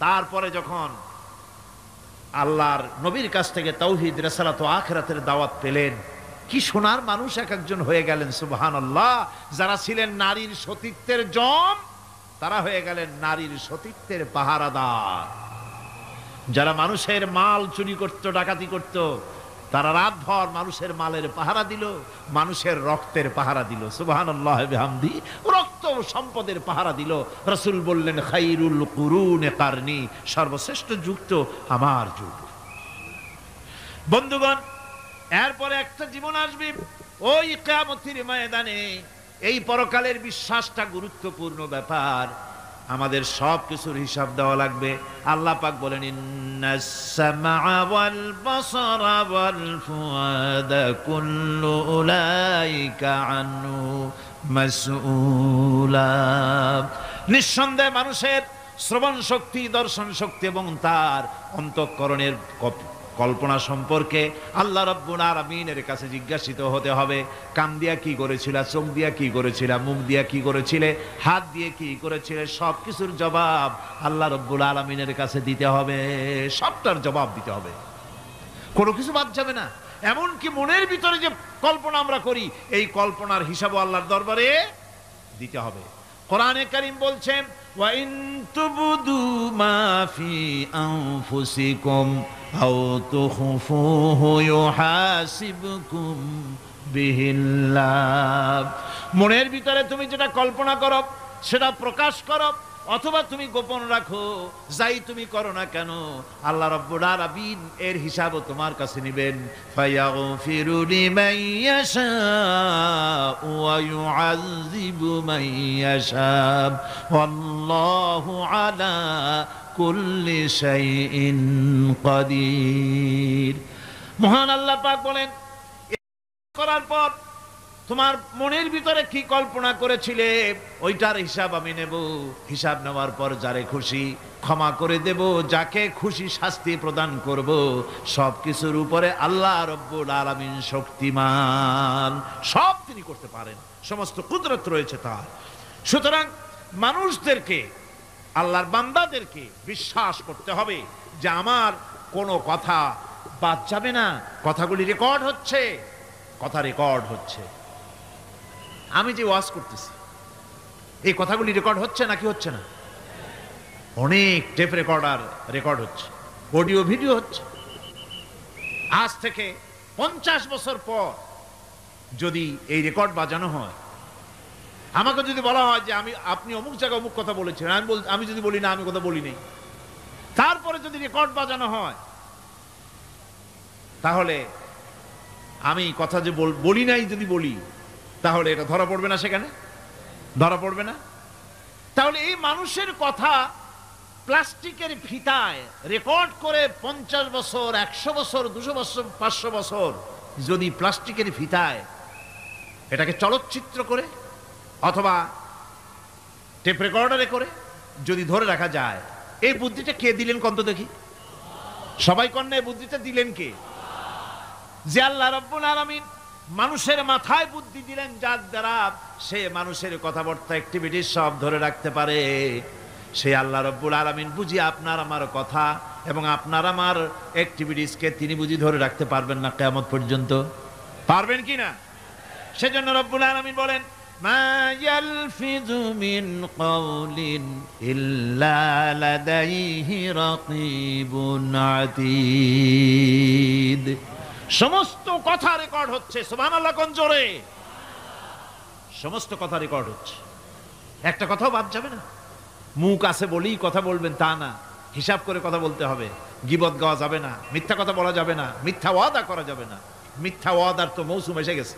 Speaker 1: তারপরে যখন আল্লাহর নবীর কাছ থেকে তাওহীদ, রিসালাত ও আখিরাতের দাওয়াত পেলেন, কি সোনার মানুষ এক একজন হয়ে গেলেন। সুবহানাল্লাহ। যারা ছিলেন নারীর সতীত্বের জম, তারা হয়ে গেলেন নারীর সতীত্বের পাহারাদার। যারা মানুষের মাল চুরি করত, ডাকাতি করত, তারা রাতভর মানুষের মালের পাহারা দিল, মানুষের রক্তের পাহারা দিল। সুবহানাল্লাহ বিহামদি। রক্ত ও সম্পদের পাহারা দিল। রাসূল বললেন, খায়রুল কুরুনে কারনি, সর্বশ্রেষ্ঠ যুগ তো আমার যুগ। বন্ধুগণ, এরপরে একটা জীবন আসবে ওই কিয়ামতের ময়দানে। এই পরকালের বিশ্বাসটা গুরুত্বপূর্ণ ব্যাপার। আমাদের সব কিছুর হিসাব দেওয়া লাগবে। আল্লাহ পাক বলেন, ইন্নাস সামআ ওয়াল বাসারা ওয়াল ফুআদা কুল্লু উলাইকা আনহু মাসউলা। নিঃসন্দেহে মানুষের শ্রবণ শক্তি, দর্শন শক্তি এবং তার অন্তঃকরণের কল্পনা সম্পর্কে আল্লাহ রাব্বুল আলামিনের কাছে জিজ্ঞাসিত হতে হবে। কান দিয়া কি করেছিল, চোখ দিয়া কি করেছিল, মুখ দিয়া কি করেছিলে, হাত দিয়ে কি করেছিলে, সব কিছুর জবাব আল্লাহ রাব্বুল আলামিনের কাছে দিতে হবে। সবটার জবাব দিতে হবে। কোনো কিছু বাদ যাবে না। এমনকি মনের ভিতরে যে কল্পনা আমরা করি, এই কল্পনার হিসাবও আল্লাহর দরবারে দিতে হবে। কোরআনে কারীম বলছেন, ওয়া ইন তুবদু মা ফি আনফুসিকুম আও তুখফুহু ইউহাসিবকুম বিহিল্লাহ। মনের ভিতরে তুমি যেটা কল্পনা করো সেটা প্রকাশ করো, অথবা তুমি গোপন রাখো, যাই তুমি করো না কেন, আল্লাহ রাব্বুল আলামিন এর হিসাবও তোমার কাছে নেবেন। ফায়াগফিরু লিমান ইয়াশাউ ওয়া ইউআযযিবু মান ইয়াশাউ ওয়াল্লাহু আলা কুল্লি শাইইন কাদির। মহান আল্লাহ পাক বলেন, করার পর তোমার মনের ভিতরে কি কল্পনা করেছিলে ওইটার হিসাব আমি নেব। হিসাব নেওয়ার পর যারে খুশি ক্ষমা করে দেব, যাকে খুশি শাস্তি প্রদান করব। সবকিছুর উপরে আল্লাহ রব্বুল আলামিন শক্তিমান, সব তিনি করতে পারেন, সমস্ত কুদরত রয়েছে তার। সুতরাং মানুষদেরকে, আল্লাহর বান্দাদেরকে বিশ্বাস করতে হবে যে আমার কোনো কথা বাদ যাবে না। কথাগুলি রেকর্ড হচ্ছে, কথা রেকর্ড হচ্ছে। আমি যে ওয়াজ করতেছি এই কথাগুলি রেকর্ড হচ্ছে নাকি হচ্ছে না? অনেক টেপ রেকর্ডার রেকর্ড হচ্ছে, অডিও ভিডিও হচ্ছে। আজ থেকে 50 বছর পর যদি এই রেকর্ড বাজানো হয়, আমাকে যদি বলা হয় যে আপনি অমুক জায়গায় অমুক কথা বলেছেন, আমি যদি বলি না আমি কথা বলি নাই, তারপরে যদি রেকর্ড বাজানো হয়, তাহলে আমি কথা যে বলি নাই যদি বলি, তাহলে এটা ধরা পড়বে না? সেখানে ধরা পড়বে না? তাহলে এই মানুষের কথা প্লাস্টিকের ফিতায় রেকর্ড করে 50 বছর, 100 বছর, 200 বছর, 500 বছর যদি প্লাস্টিকের ফিতায় এটাকে চলচ্চিত্র করে অথবা টেপ রেকর্ডারে করে যদি ধরে রাখা যায়, এই বুদ্ধিটা কে দিলেন কন্ত দেখি? সবাই কন্যা এই বুদ্ধিটা দিলেন কে? যে আল্লাহ রাব্বুল আলামিন মানুষের মাথায় বুদ্ধি দিলেন, যার দ্বারা সে মানুষের কথাবার্তা অ্যাক্টিভিটি সব ধরে রাখতে পারে। সেই আল্লাহ রাব্বুল আলামিন বুঝি আপনার আমার কথা এবং আপনার আমার অ্যাক্টিভিটিসকে তিনি বুঝি ধরে রাখতে পারবেন না কিয়ামত পর্যন্ত? পারবেন কি না? সেজন্য রাব্বুল আলামিন বলেন, মা ইয়ালফিযু মিন কাওলিন ইল্লা লাদাইহি রাকীবুন আতীদ। সমস্ত কথা রেকর্ড হচ্ছে। সুবহানাল্লাহ কোন জোরে! সমস্ত কথা রেকর্ড হচ্ছে, একটা কথাও বাদ যাবে না। মুখ আছে বলেই কথা বলবেন তা না, হিসাব করে কথা বলতে হবে। গীবত গাওয়া যাবে না, মিথ্যা কথা বলা যাবে না, মিথ্যা ওয়াদা করা যাবে না। মিথ্যা ওয়াদার তো মৌসুম এসে গেছে।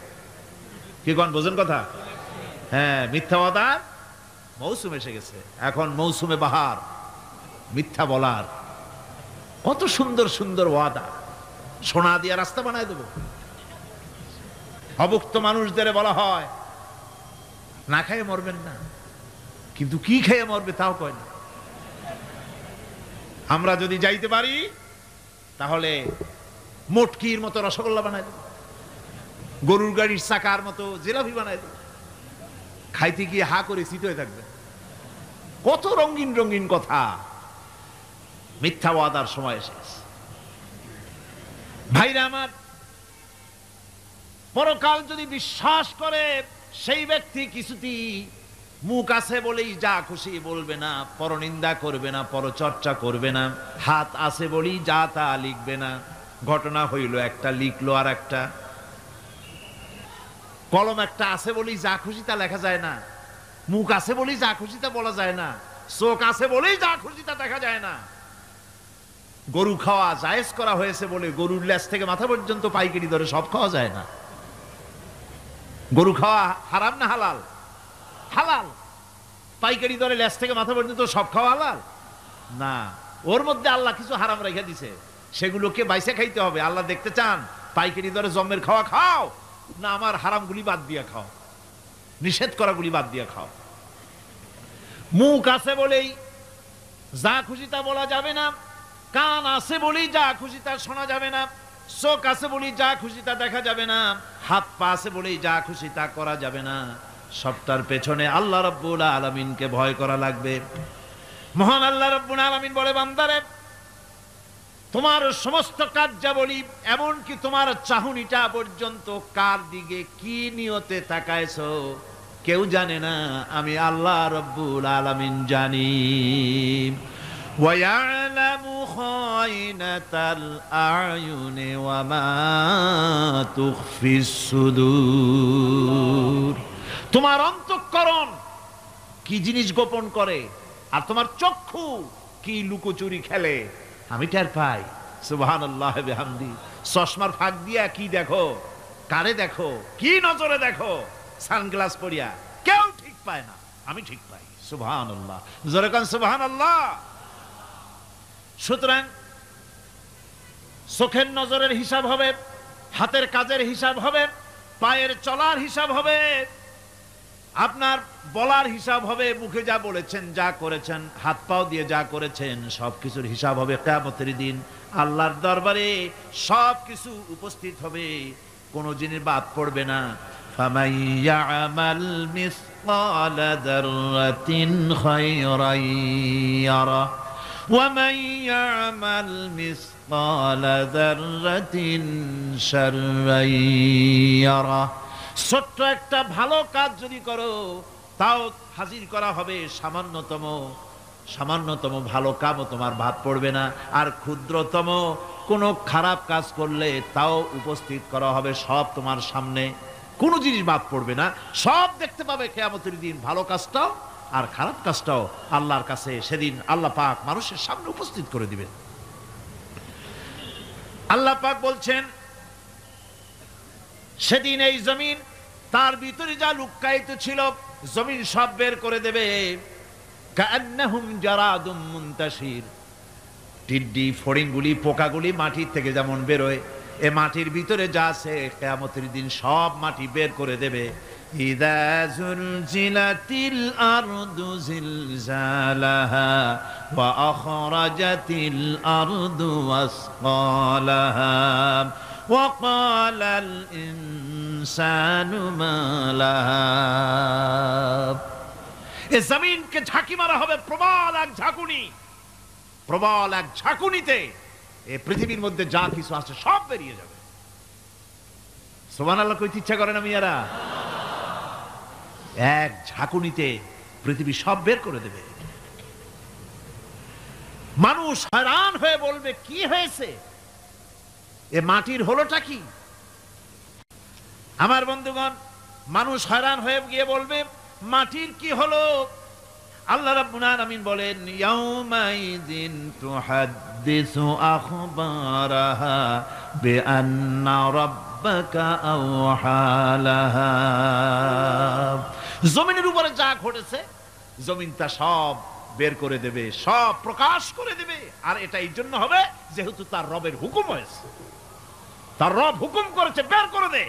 Speaker 1: কি কোন বোঝেন কথা? হ্যাঁ, মিথ্যা ওয়াদার মৌসুম এসে গেছে। এখন মৌসুমে বাহার, মিথ্যা বলার। কত সুন্দর সুন্দর ওয়াদা, সোনা দিয়া রাস্তা বানায় দেব। অভুক্ত মানুষদের বলা হয় না খেয়ে মরবেন না, কিন্তু কি খেয়ে মরবে তাও কয় না। আমরা যদি যাইতে পারি তাহলে মটকির মতো রসগোল্লা বানায় দেব, গরুর গাড়ির চাকার মতো জিলাপি বানায় দেব। খাইতে গিয়ে হা করে শীত হয়ে থাকবে। কত রঙিন রঙিন কথা। মিথ্যা ওয়াদার সময় এসে গেছে। ভাইরা আমার, পরকাল যদি বিশ্বাস করে সেই ব্যক্তি কিছুতেই মুখ আছে বলেই যা খুশি বলবে না, পরনিন্দা করবে না, পরচর্চা করবে না, হাত আছে বলেই যা তা লিখবে না। ঘটনা হইল একটা, লিখলো আর একটা। কলম একটা আছে বলেই যা খুশি তা লেখা যায় না, মুখ আছে বলেই যা খুশি তা বলা যায় না, চোখ আছে বলেই যা খুশি তা দেখা যায় না। গরু খাওয়া জায়েজ করা হয়েছে বলে গরুর লেজ থেকে মাথা পর্যন্ত পাইকারি দরে সব খাওয়া যায় না। গরু খাওয়া হারাম না হালাল? হালাল। পাইকারি দরে লেজ থেকে মাথা পর্যন্ত সব খাওয়া হালাল না। ওর মধ্যে আল্লাহ কিছু হারাম রেখে দিছে, সেগুলোকে বাইসে খাইতে হবে। আল্লাহ দেখতে চান পাইকারি দরে জম্মের খাওয়া খাও না আমার হারামগুলি বাদ দিয়া খাও, নিষেধ করাগুলি বাদ দিয়া খাও। মুখ আছে বলেই যা খুশি তা বলা যাবে না, কান আছে বলেই যা খুশি তা শোনা যাবে না, চোখ আছে বলেই যা খুশি তা দেখা যাবে না, হাত পা আছে বলেই যা খুশি তা করা যাবে না। সবটার পেছনে আল্লাহ রাব্বুল আলামিনকে ভয় করা লাগবে। মহান আল্লাহ রাব্বুল আলামিন বলে, বান্দারে তোমার সমস্ত কার্যাবলী এমনকি তোমার চাহনিটা পর্যন্ত কার দিকে কি নিয়তে তাকায়ছো কেউ জানে না, আমি আল্লাহ রব্বুল আলামিন জানি। وَيَعْلَمُ خَائِنَةَ الْأَعْيُنِ وَمَا تُخْفِي الصُّدُورُ। তোমার অন্তঃকরণ কি জিনিস গোপন করে আর তোমার চক্ষু কি লুকোচুরি খেলে আমি টের পাই। সুবহানাল্লাহ বিহামদি। চশমার ফাঁক দিয়া কি দেখো, কারে দেখো, কি নজরে দেখো, সানগ্লাস পরিয়া কেউ ঠিক পায় না, আমি ঠিক পাই। সুবহানাল্লাহ, জোরে কান সুবহানাল্লাহ। সুতরাং চোখের নজরের হিসাব হবে, হাতের কাজের হিসাব হবে, পায়ের চলার হিসাব হবে, আপনার বলার হিসাব হবে, মুখে যা বলেছেন, যা করেছেন, হাত পাও দিয়ে যা করেছেন সবকিছুর হিসাব হবে কিয়ামতের দিন। আল্লাহর দরবারে সবকিছু উপস্থিত হবে, কোনো জিনিস বাদ পড়বে না। ফামান ইয়ামাল মিসকালা যাররাতিন খায়রান ইয়ারা ওয়া মান ইয়ামাল মিসকালা যাররাতিন শাররান ইয়ারা। ছোট্ট একটা ভালো কাজ যদি করো তাও হাজির করা হবে সামান্যতম ভালো কামও তোমার বাদ পড়বে না। আর ক্ষুদ্রতম কোনো খারাপ কাজ করলে তাও উপস্থিত করা হবে, সব তোমার সামনে, কোনো জিনিস বাদ পড়বে না, সব দেখতে পাবে কিয়ামতের দিন। ভালো কাজটাও আর খারাপ কাজটাও আল্লাহর কাছে সেদিন আল্লাহ পাক মানুষের সামনে উপস্থিত করে দিবেন। আল্লাহ পাক বলছেন সেদিন এই জমিন, তার ভিতরে যা লুক্কায়িত ছিল জমিন সব বের করে দেবে। কান্নাহুম জারাদুম মুনতাশির। টিড্ডি ফড়িংগুলি পোকাগুলি মাটির থেকে যেমন বেরোয়, এ মাটির ভিতরে যা আছে কিয়ামতের দিন সব মাটি বের করে দেবে। ইযা যুলজিলাতিল আরদু জিলজালাহা ওয়া আখরাজাতিল আরদু আসকালাহা وقال الإنسان ما لها। এ জমিনকে ঝাঁকি মারা হবে প্রবল এক ঝাঁকুনি, প্রবল এক ঝাঁকুনিতে এ পৃথিবীর মধ্যে যা কিছু আছে সব বেরিয়ে যাবে। সুবহানাল্লাহ কইতে ইচ্ছা করে না মিয়ারা? এক ঝাঁকুনিতে পৃথিবী সব বের করে দেবে। মানুষ হয়রান হয়ে বলবে কি হয়েছে, এ মাটির হলোটা কি? আমার বন্ধুগণ, মানুষ হয়রান হয়ে গিয়ে বলবে মাটির কি হলো? আল্লাহ রাব্বুল আলামিন বলেন ইয়াউমাইযিন তুহাদ্দিসু আখবারাহা বিআন্না রাব্বাকা আওহালাহা। জমিনের উপরে যা ঘটেছে জমিন তা সব বের করে দেবে, সব প্রকাশ করে দেবে। আর এটা এই জন্য হবে যেহেতু তার রবের হুকুম হয়েছে, তার রব হুকুম করেছে বের করে দে।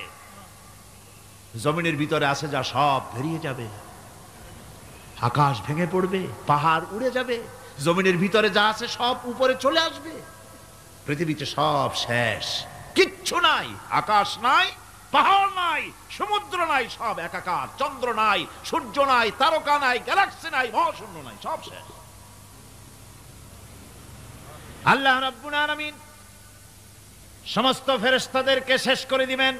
Speaker 1: জমিনের ভিতরে আছে যা সব বেরিয়ে যাবে, আকাশ ভেঙে পড়বে, পাহাড় উড়ে যাবে, জমিনের ভিতরে যা আছে সব উপরে চলে আসবে, পৃথিবীতে সব শেষ, কিচ্ছু নাই, আকাশ নাই, পাহাড় নাই, সমুদ্র নাই, সব একাকার, চন্দ্র নাই, সূর্য নাই, তারকা নাই, গ্যালাক্সি নাই, মহাশূন্য নাই, সব শেষ। আল্লাহ রাব্বুল আলামিন সমস্ত ফেরেশতাদেরকে শেষ করে দিবেন,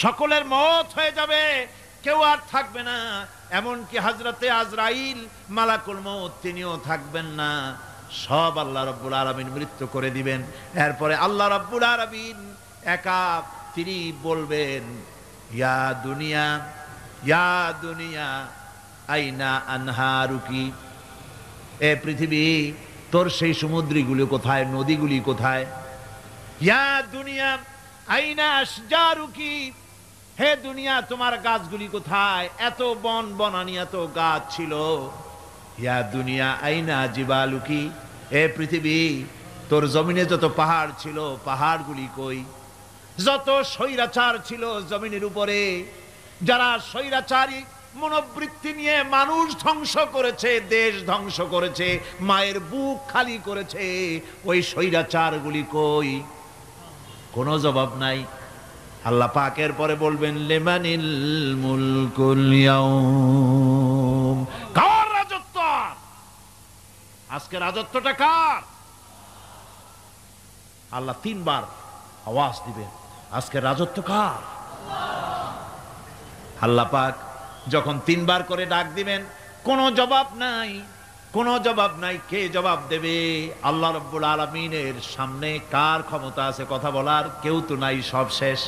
Speaker 1: সকলের মওত হয়ে যাবে, কেউ আর থাকবে না। এমনকি হযরতে আজরাইল মালাকুল মউত তিনিও থাকবেন না, সব আল্লাহ রাব্বুল আলামিন মৃত্যু করে দিবেন। এরপরে আল্লাহ রাব্বুল আলামিন একা তিনি বলবেন ইয়া দুনিয়া, ইয়া দুনিয়া আইনা আনহারুকি। এ পৃথিবী, তোর সেই সমুদ্রগুলি কোথায়, নদীগুলি কোথায়? ইয়া দুনিয়া আইনা আশজারুকি। হে দুনিয়া, তোমার গাছগুলি কোথায়? এত বন বনানি, এত গাছ ছিল। ইয়া দুনিয়া আইনা জিবালুকি। হে পৃথিবী, তোর জমিনে যত পাহাড় ছিল, পাহাড়গুলি কই? যত স্বৈরাচার ছিল জমিনের উপরে, যারা স্বৈরাচারী মনোবৃত্তি নিয়ে মানুষ ধ্বংস করেছে, দেশ ধ্বংস করেছে, মায়ের বুক খালি করেছে, ওই স্বৈরাচারগুলি কই? কোনো জবাব নাই। আল্লাহ পাকের পরে বলবেন লিমানিল মুলকুল ইয়াউম। কার রাজত্ব? আজকে রাজত্বটা কার? আল্লাহ তিনবার আওয়াজ দিবেন, আজকে রাজত্ব কার? আল্লাহ পাক যখন তিনবার করে ডাক দিবেন, কোনো জবাব নাই, কোনো জবাব নাই। কে জবাব দেবে? আল্লাহ রাব্বুল আলামিনের সামনে কার ক্ষমতা আছে কথা বলার? কেউ তো নাই, সব শেষ।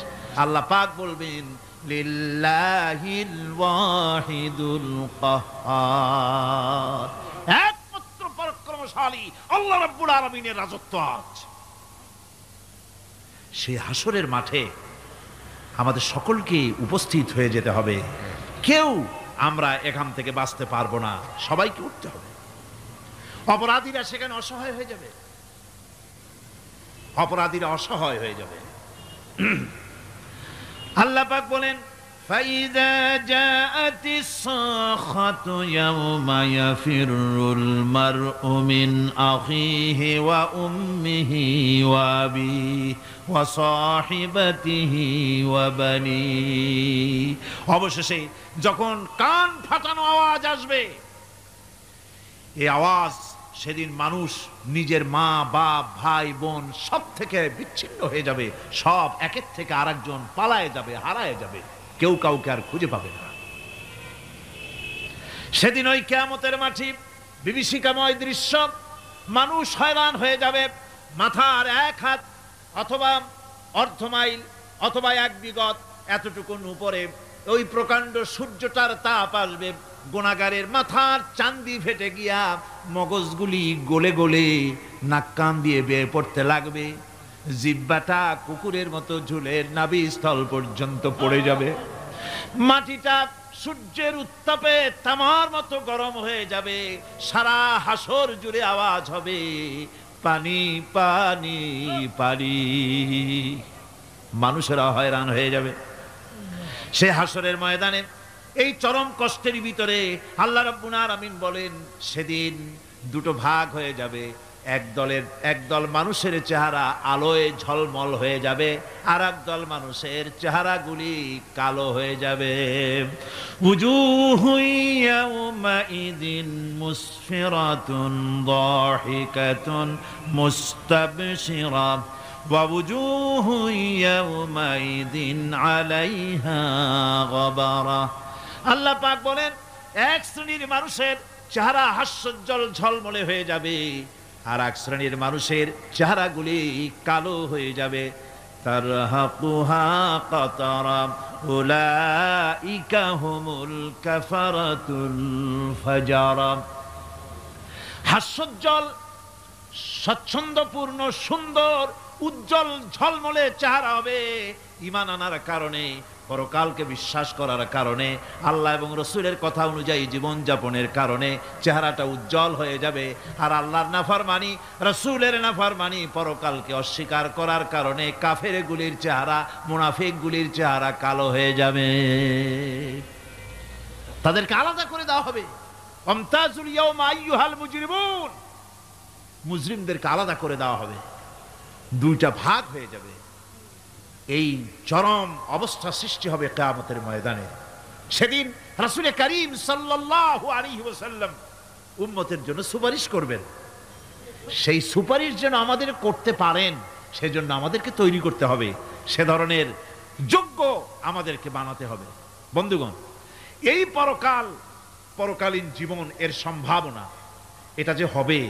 Speaker 1: আল্লাহ পাক বলবেন লিল্লাহিল ওয়াহিদুল কাহ্হার, একমাত্র পরাক্রমশালী আল্লাহ রাব্বুল আলামিনের রাজত্ব আজ। সেই হাসরের মাঠে আমাদের সকলকে উপস্থিত হয়ে যেতে হবে। কেউ আমরা এখান থেকে বাঁচতে পারবো না, সবাইকে উঠতে হবে। অপরাধীরা সেখানে অসহায় হয়ে যাবে, অপরাধীরা অসহায় হয়ে যাবে। আল্লাহ পাক বলেন فَإِذَا جَاءَتِ الصَّاخَّةُ يَوْمَ يَفِرُّ الْمَرْءُ مِنْ أَخِيهِ وَأُمِّهِ وَأَبِيهِ وَصَاحِبَتِهِ وَبَنِيهِ। অবশেষে যখন কান ফাটানো আওয়াজ আসবে, এই আওয়াজ সেদিন মানুষ নিজের মা বাপ ভাই বোন সব থেকে বিচ্ছিন্ন হয়ে যাবে, সব একের থেকে আরেকজন পালায়ে যাবে, হারায় যাবে, কেউ কাউকে আর খুঁজে পাবে না। সেদিন ওই কিয়ামতের মাঠে বিভীষিকাময় দৃশ্য, মানুষ হয়রান হয়ে যাবে। মাথার এক হাত অথবা অর্ধ মাইল অথবা এক বিগত এতটুকুন উপরে ওই প্রকাণ্ড সূর্যটার তাপ আসবে, গুনাহগারের মাথার চান্দি ফেটে গিয়া মগজগুলি গলে গলে নাক কান দিয়ে বের পড়তে লাগবে, জিহ্বাটা কুকুরের মতো ঝুলে নাভিস্থল পর্যন্ত পড়ে যাবে, মাটিটা সূর্যের উত্তাপে তামার মতো গরম হয়ে যাবে, সারা হাসর জুড়ে আওয়াজ হবে পানি পানি পানি। মানুষেরা হয়রান হয়ে যাবে সে হাসরের ময়দানে। এই চরম কষ্টের ভিতরে আল্লাহ রাব্বুল আলামিন বলেন সেদিন দুটো ভাগ হয়ে যাবে, একদল মানুষের চেহারা আলোয় ঝলমল হয়ে যাবে, আর একদল মানুষের চেহারাগুলি কালো হয়ে যাবে। উজুহু ইয়াউমাইদিন মুসফিরাতুন দাহিকাতুন মুস্তাবশিরা ওয়া উজুহু ইয়াউমাইদিন আলাইহা গাবারা। আল্লাহ পাক বলেন এক শ্রেণীর মানুষের চেহারা হাস্যোজ্জ্বল ঝলমলে হয়ে যাবে, আর এক শ্রেণীর মানুষের চেহারাগুলি কালো হয়ে যাবে। তারহাকুহা কাতারা উলাইকা হুমুল কাফারাতুল ফাজারা। হাস্যোজ্জ্বল, স্বচ্ছন্দপূর্ণ, সুন্দর, উজ্জ্বল ঝলমলে চেহারা হবে ঈমান আনার কারণে, পরকালকে বিশ্বাস করার কারণে, আল্লাহ এবং রসুলের কথা অনুযায়ী জীবন যাপনের কারণে চেহারাটা উজ্জ্বল হয়ে যাবে। আর আল্লাহর নাফরমানি, রসুলের নাফরমানি, পরকালকে অস্বীকার করার কারণে কাফেরগুলির চেহারা, মুনাফিকগুলির চেহারা কালো হয়ে যাবে। তাদেরকে আলাদা করে দেওয়া হবে। আমতাজুল ইয়াউমা আইয়ুহাল মুজরিমুন, মুজরিমদেরকে আলাদা করে দেওয়া হবে, দুইটা ভাগ হয়ে যাবে। এই চরম অবস্থা সৃষ্টি হবে কিয়ামতের ময়দানে। সেদিন রাসূল করিম সাল্লাল্লাহু আলাইহি ওয়াসাল্লাম উম্মতের জন্য সুপারিশ করবেন। সেই সুপারিশ যেন আমাদের করতে পারেন সেজন্য আমাদেরকে তৈরি করতে হবে, সে ধরনের যোগ্য আমাদেরকে বানাতে হবে। বন্ধুগণ, এই পরকালীন জীবন, এর সম্ভাবনা, এটা যে হবে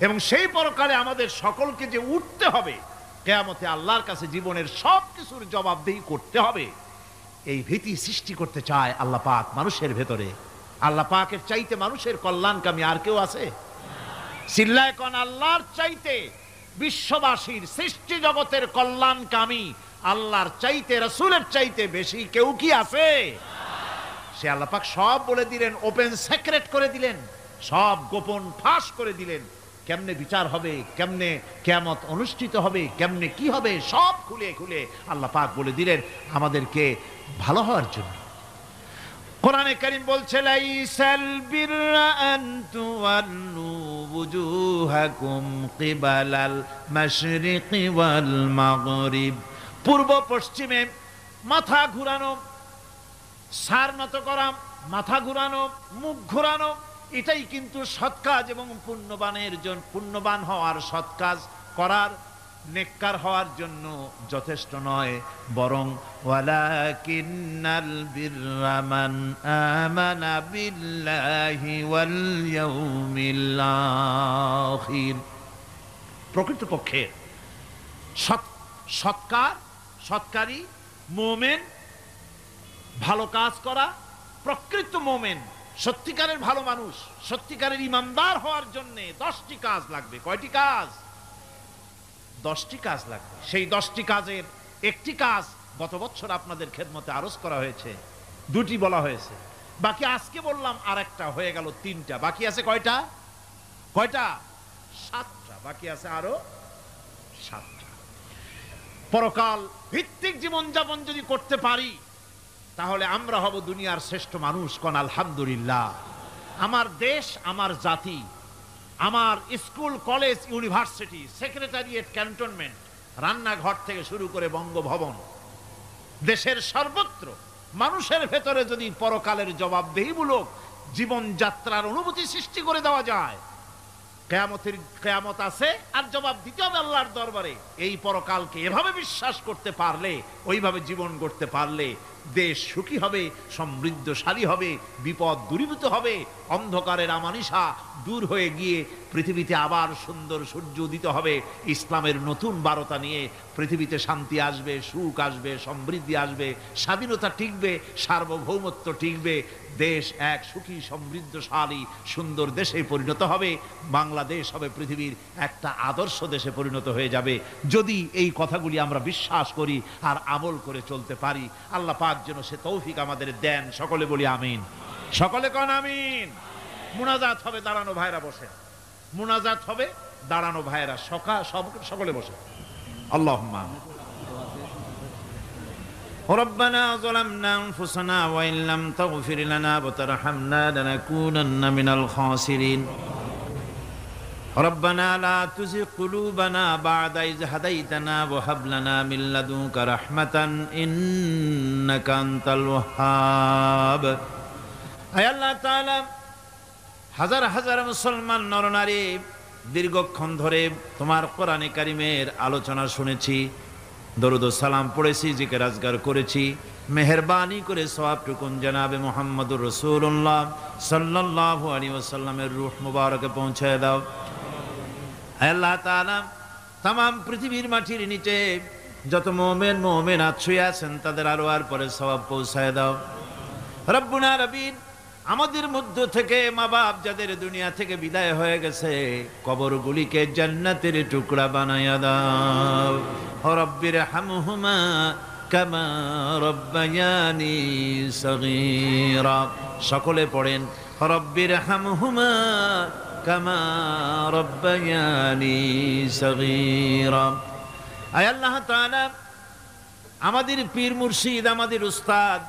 Speaker 1: এবং সেই পরকালে আমাদের সকলকে যে উঠতে হবে, কিয়ামতে আল্লাহর কাছে জীবনের সব কিছুর জবাবদিহি করতে হবে, এই ভীতি সৃষ্টি করতে চায় আল্লাহ পাক মানুষের ভেতরে। আল্লাহ পাকের চাইতে মানুষের কল্যাণকামী আর কেউ আছে? চিল্লায় কোন আল্লাহর চাইতে, বিশ্ববাসীর সৃষ্টি জগতের কল্যাণকামী আল্লাহর চাইতে, রাসূলের চাইতে বেশি কেউ কি আছে? সে আল্লাহ পাক সব বলে দিলেন, ওপেন সিক্রেট করে দিলেন, সব গোপন ফাঁস করে দিলেন। কেমনে বিচার হবে, কেমনে কিয়ামত অনুষ্ঠিত হবে, কেমনে কি হবে, সব খুলে খুলে আল্লাহ পাক বলে দিলেন আমাদেরকে ভালো হওয়ার জন্য। কোরআনে কারীম বলছে লাইসাল বিররা আন তুওয়াল্লু ওয়ুজুহাকুম কিবালাল মাশরিকি ওয়াল মাগরিব। পূর্ব পশ্চিমে মাথা ঘুরানো, সার নত করা, মাথা ঘুরানো, মুখ ঘুরানো, এটাই কিন্তু সৎ কাজ এবং পুণ্যবান হওয়ার, সৎ কাজ করার নেককার হওয়ার জন্য যথেষ্ট নয়, বরং ওয়ালাকিন্নাল বিররা মান আমানা বিল্লাহি ওয়াল ইয়াউমিল আখির। প্রকৃতপক্ষে সৎকারী মুমিন, ভালো কাজ করা, প্রকৃত মুমিন, সত্যিকারের ভালো মানুষ, সত্যিকারের ইমানদার হওয়ার জন্য 10টি কাজ লাগবে। কয়টি কাজ? 10টি কাজ লাগবে। সেই 10টি কাজের একটি কাজ গত বছর আপনাদের খেদমতে আরজ করা হয়েছে, 2টি বলা হয়েছে, বাকি আজকে বললাম আর একটা, হয়ে গেল 3টা। বাকি আছে কয়টা? 7টা। বাকি আছে আরো 7টা। পরকাল ভিত্তিক জীবনযাপন যদি করতে পারি তাহলে আমরা হব দুনিয়ার শ্রেষ্ঠ মানুষ। কোন আলহামদুলিল্লাহ। আমার দেশ, আমার জাতি, আমার school, college, university, secretariat, cantonment, রান্নাঘর থেকে শুরু করে বঙ্গভবন, দেশের সর্বত্র মানুষের ভেতরে যদি পরকালের জবাবদেহিমূলক জীবনযাত্রার অনুভূতি সৃষ্টি করে দেওয়া যায়, কিয়ামত আছে আর জবাব দিতে হবে আল্লাহর দরবারে। এই পরকালকে এভাবে বিশ্বাস করতে পারলে, ওইভাবে জীবন করতে পারলে দেশ সুখী হবে, সমৃদ্ধশালী হবে, বিপদ দূরীভূত হবে, অন্ধকারের আমানিশা দূর হয়ে গিয়ে পৃথিবীতে আবার সুন্দর সূর্য উদিত হবে। ইসলামের নতুন বার্তা নিয়ে পৃথিবীতে শান্তি আসবে, সুখ আসবে, সমৃদ্ধি আসবে, স্বাধীনতা টিকবে, সার্বভৌমত্ব টিকবে, দেশ এক সুখী সমৃদ্ধশালী সুন্দর দেশে পরিণত হবে। বাংলাদেশ হবে পৃথিবীর একটা আদর্শ দেশে পরিণত হয়ে যাবে যদি এই কথাগুলি আমরা বিশ্বাস করি আর আমল করে চলতে পারি। আল্লাহ পাক যেন সে তৌফিক আমাদের দেন। সকলে বলি আমিন। সকলে কন আমিন। মুনাজাত হবে, দাঁড়ানো ভাইরা বসে। মুনাজাত হবে, দাঁড়ানো ভাইরা সকলে বসে। আল্লাহুম্মা ربنا ظلمنا أنفسنا وإن لم تغفر لنا وترحمنا لنكونن من الخاسرين ربنا لا تزغ قلوبنا بعد إذ هديتنا وهب لنا من لدنك رحمة إنك أنت الوهاب। আয় আল্লাহ তাআলা, হাজার হাজার মুসলমান নরনারী দীর্ঘক্ষণ ধরে তোমার কোরআনে কারিমের আলোচনা শুনেছি, দরুদ ও সালাম পড়েছি, জিকির আজগার করেছি। মেহেরবানি করে সওয়াবটুকুন জনাবে মুহাম্মদুর রাসূলুল্লাহ সাল্লাল্লাহু আলাইহি ওয়াসাল্লামের রূহ মুবারকে পৌঁছায় দাও। হে আল্লাহ তাআলা, तमाम পৃথিবীর মাটির নিচে যত মুমিন মুমিনাত শুয়ে আছেন তাদের আরওয়ার পরে সওয়াব পৌঁছায় দাও। রব্বুনা রবিন, আমাদের মধ্য থেকে মা বাপ যাদের দুনিয়া থেকে বিদায় হয়ে গেছে, কবরগুলিকে জান্নাতের টুকরা বানায়া দাও। রব্বির হামহুমা কামা রব্বায়ানি সগীরা। সকলে পড়েন রব্বির হামহুমা কামা রব্বায়ানি সগীরা। আয় আল্লাহ তাআলা, আমাদের পীর মুর্শিদ, আমাদের উস্তাদ,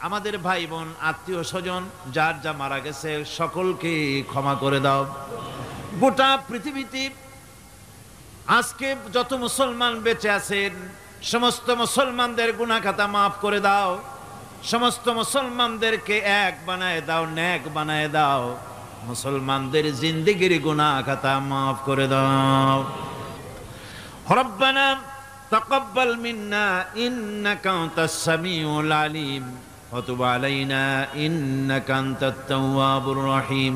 Speaker 1: আমাদের ভাই বোন, আত্মীয় স্বজন যার যা মারা গেছে সকলকে ক্ষমা করে দাও। গোটা পৃথিবীতে আজকে যত মুসলমান বেঁচে আছেন সমস্ত মুসলমানদের গুনাহ খাতা মাফ করে দাও। সমস্ত মুসলমানদেরকে এক বানায় দাও, নেক বানায় দাও। মুসলমানদের জিন্দেগির গুনাহ খাতা মাফ করে দাও। রব্বানা তাকাব্বাল মিন্না ইন্নাকা আনতাস সামিউল আলিম وتب علينا إنك أنت التواب الرحيم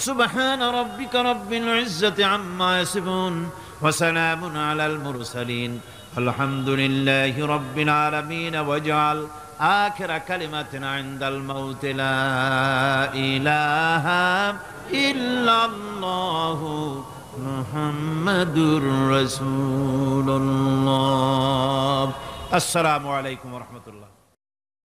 Speaker 1: سبحان ربك رب العزة عما يصفون وسلام على المرسلين الحمد لله رب العالمين واجعل آخر كلمة عند الموت لا إله إلا الله محمد رسول الله السلام عليكم ورحمة الله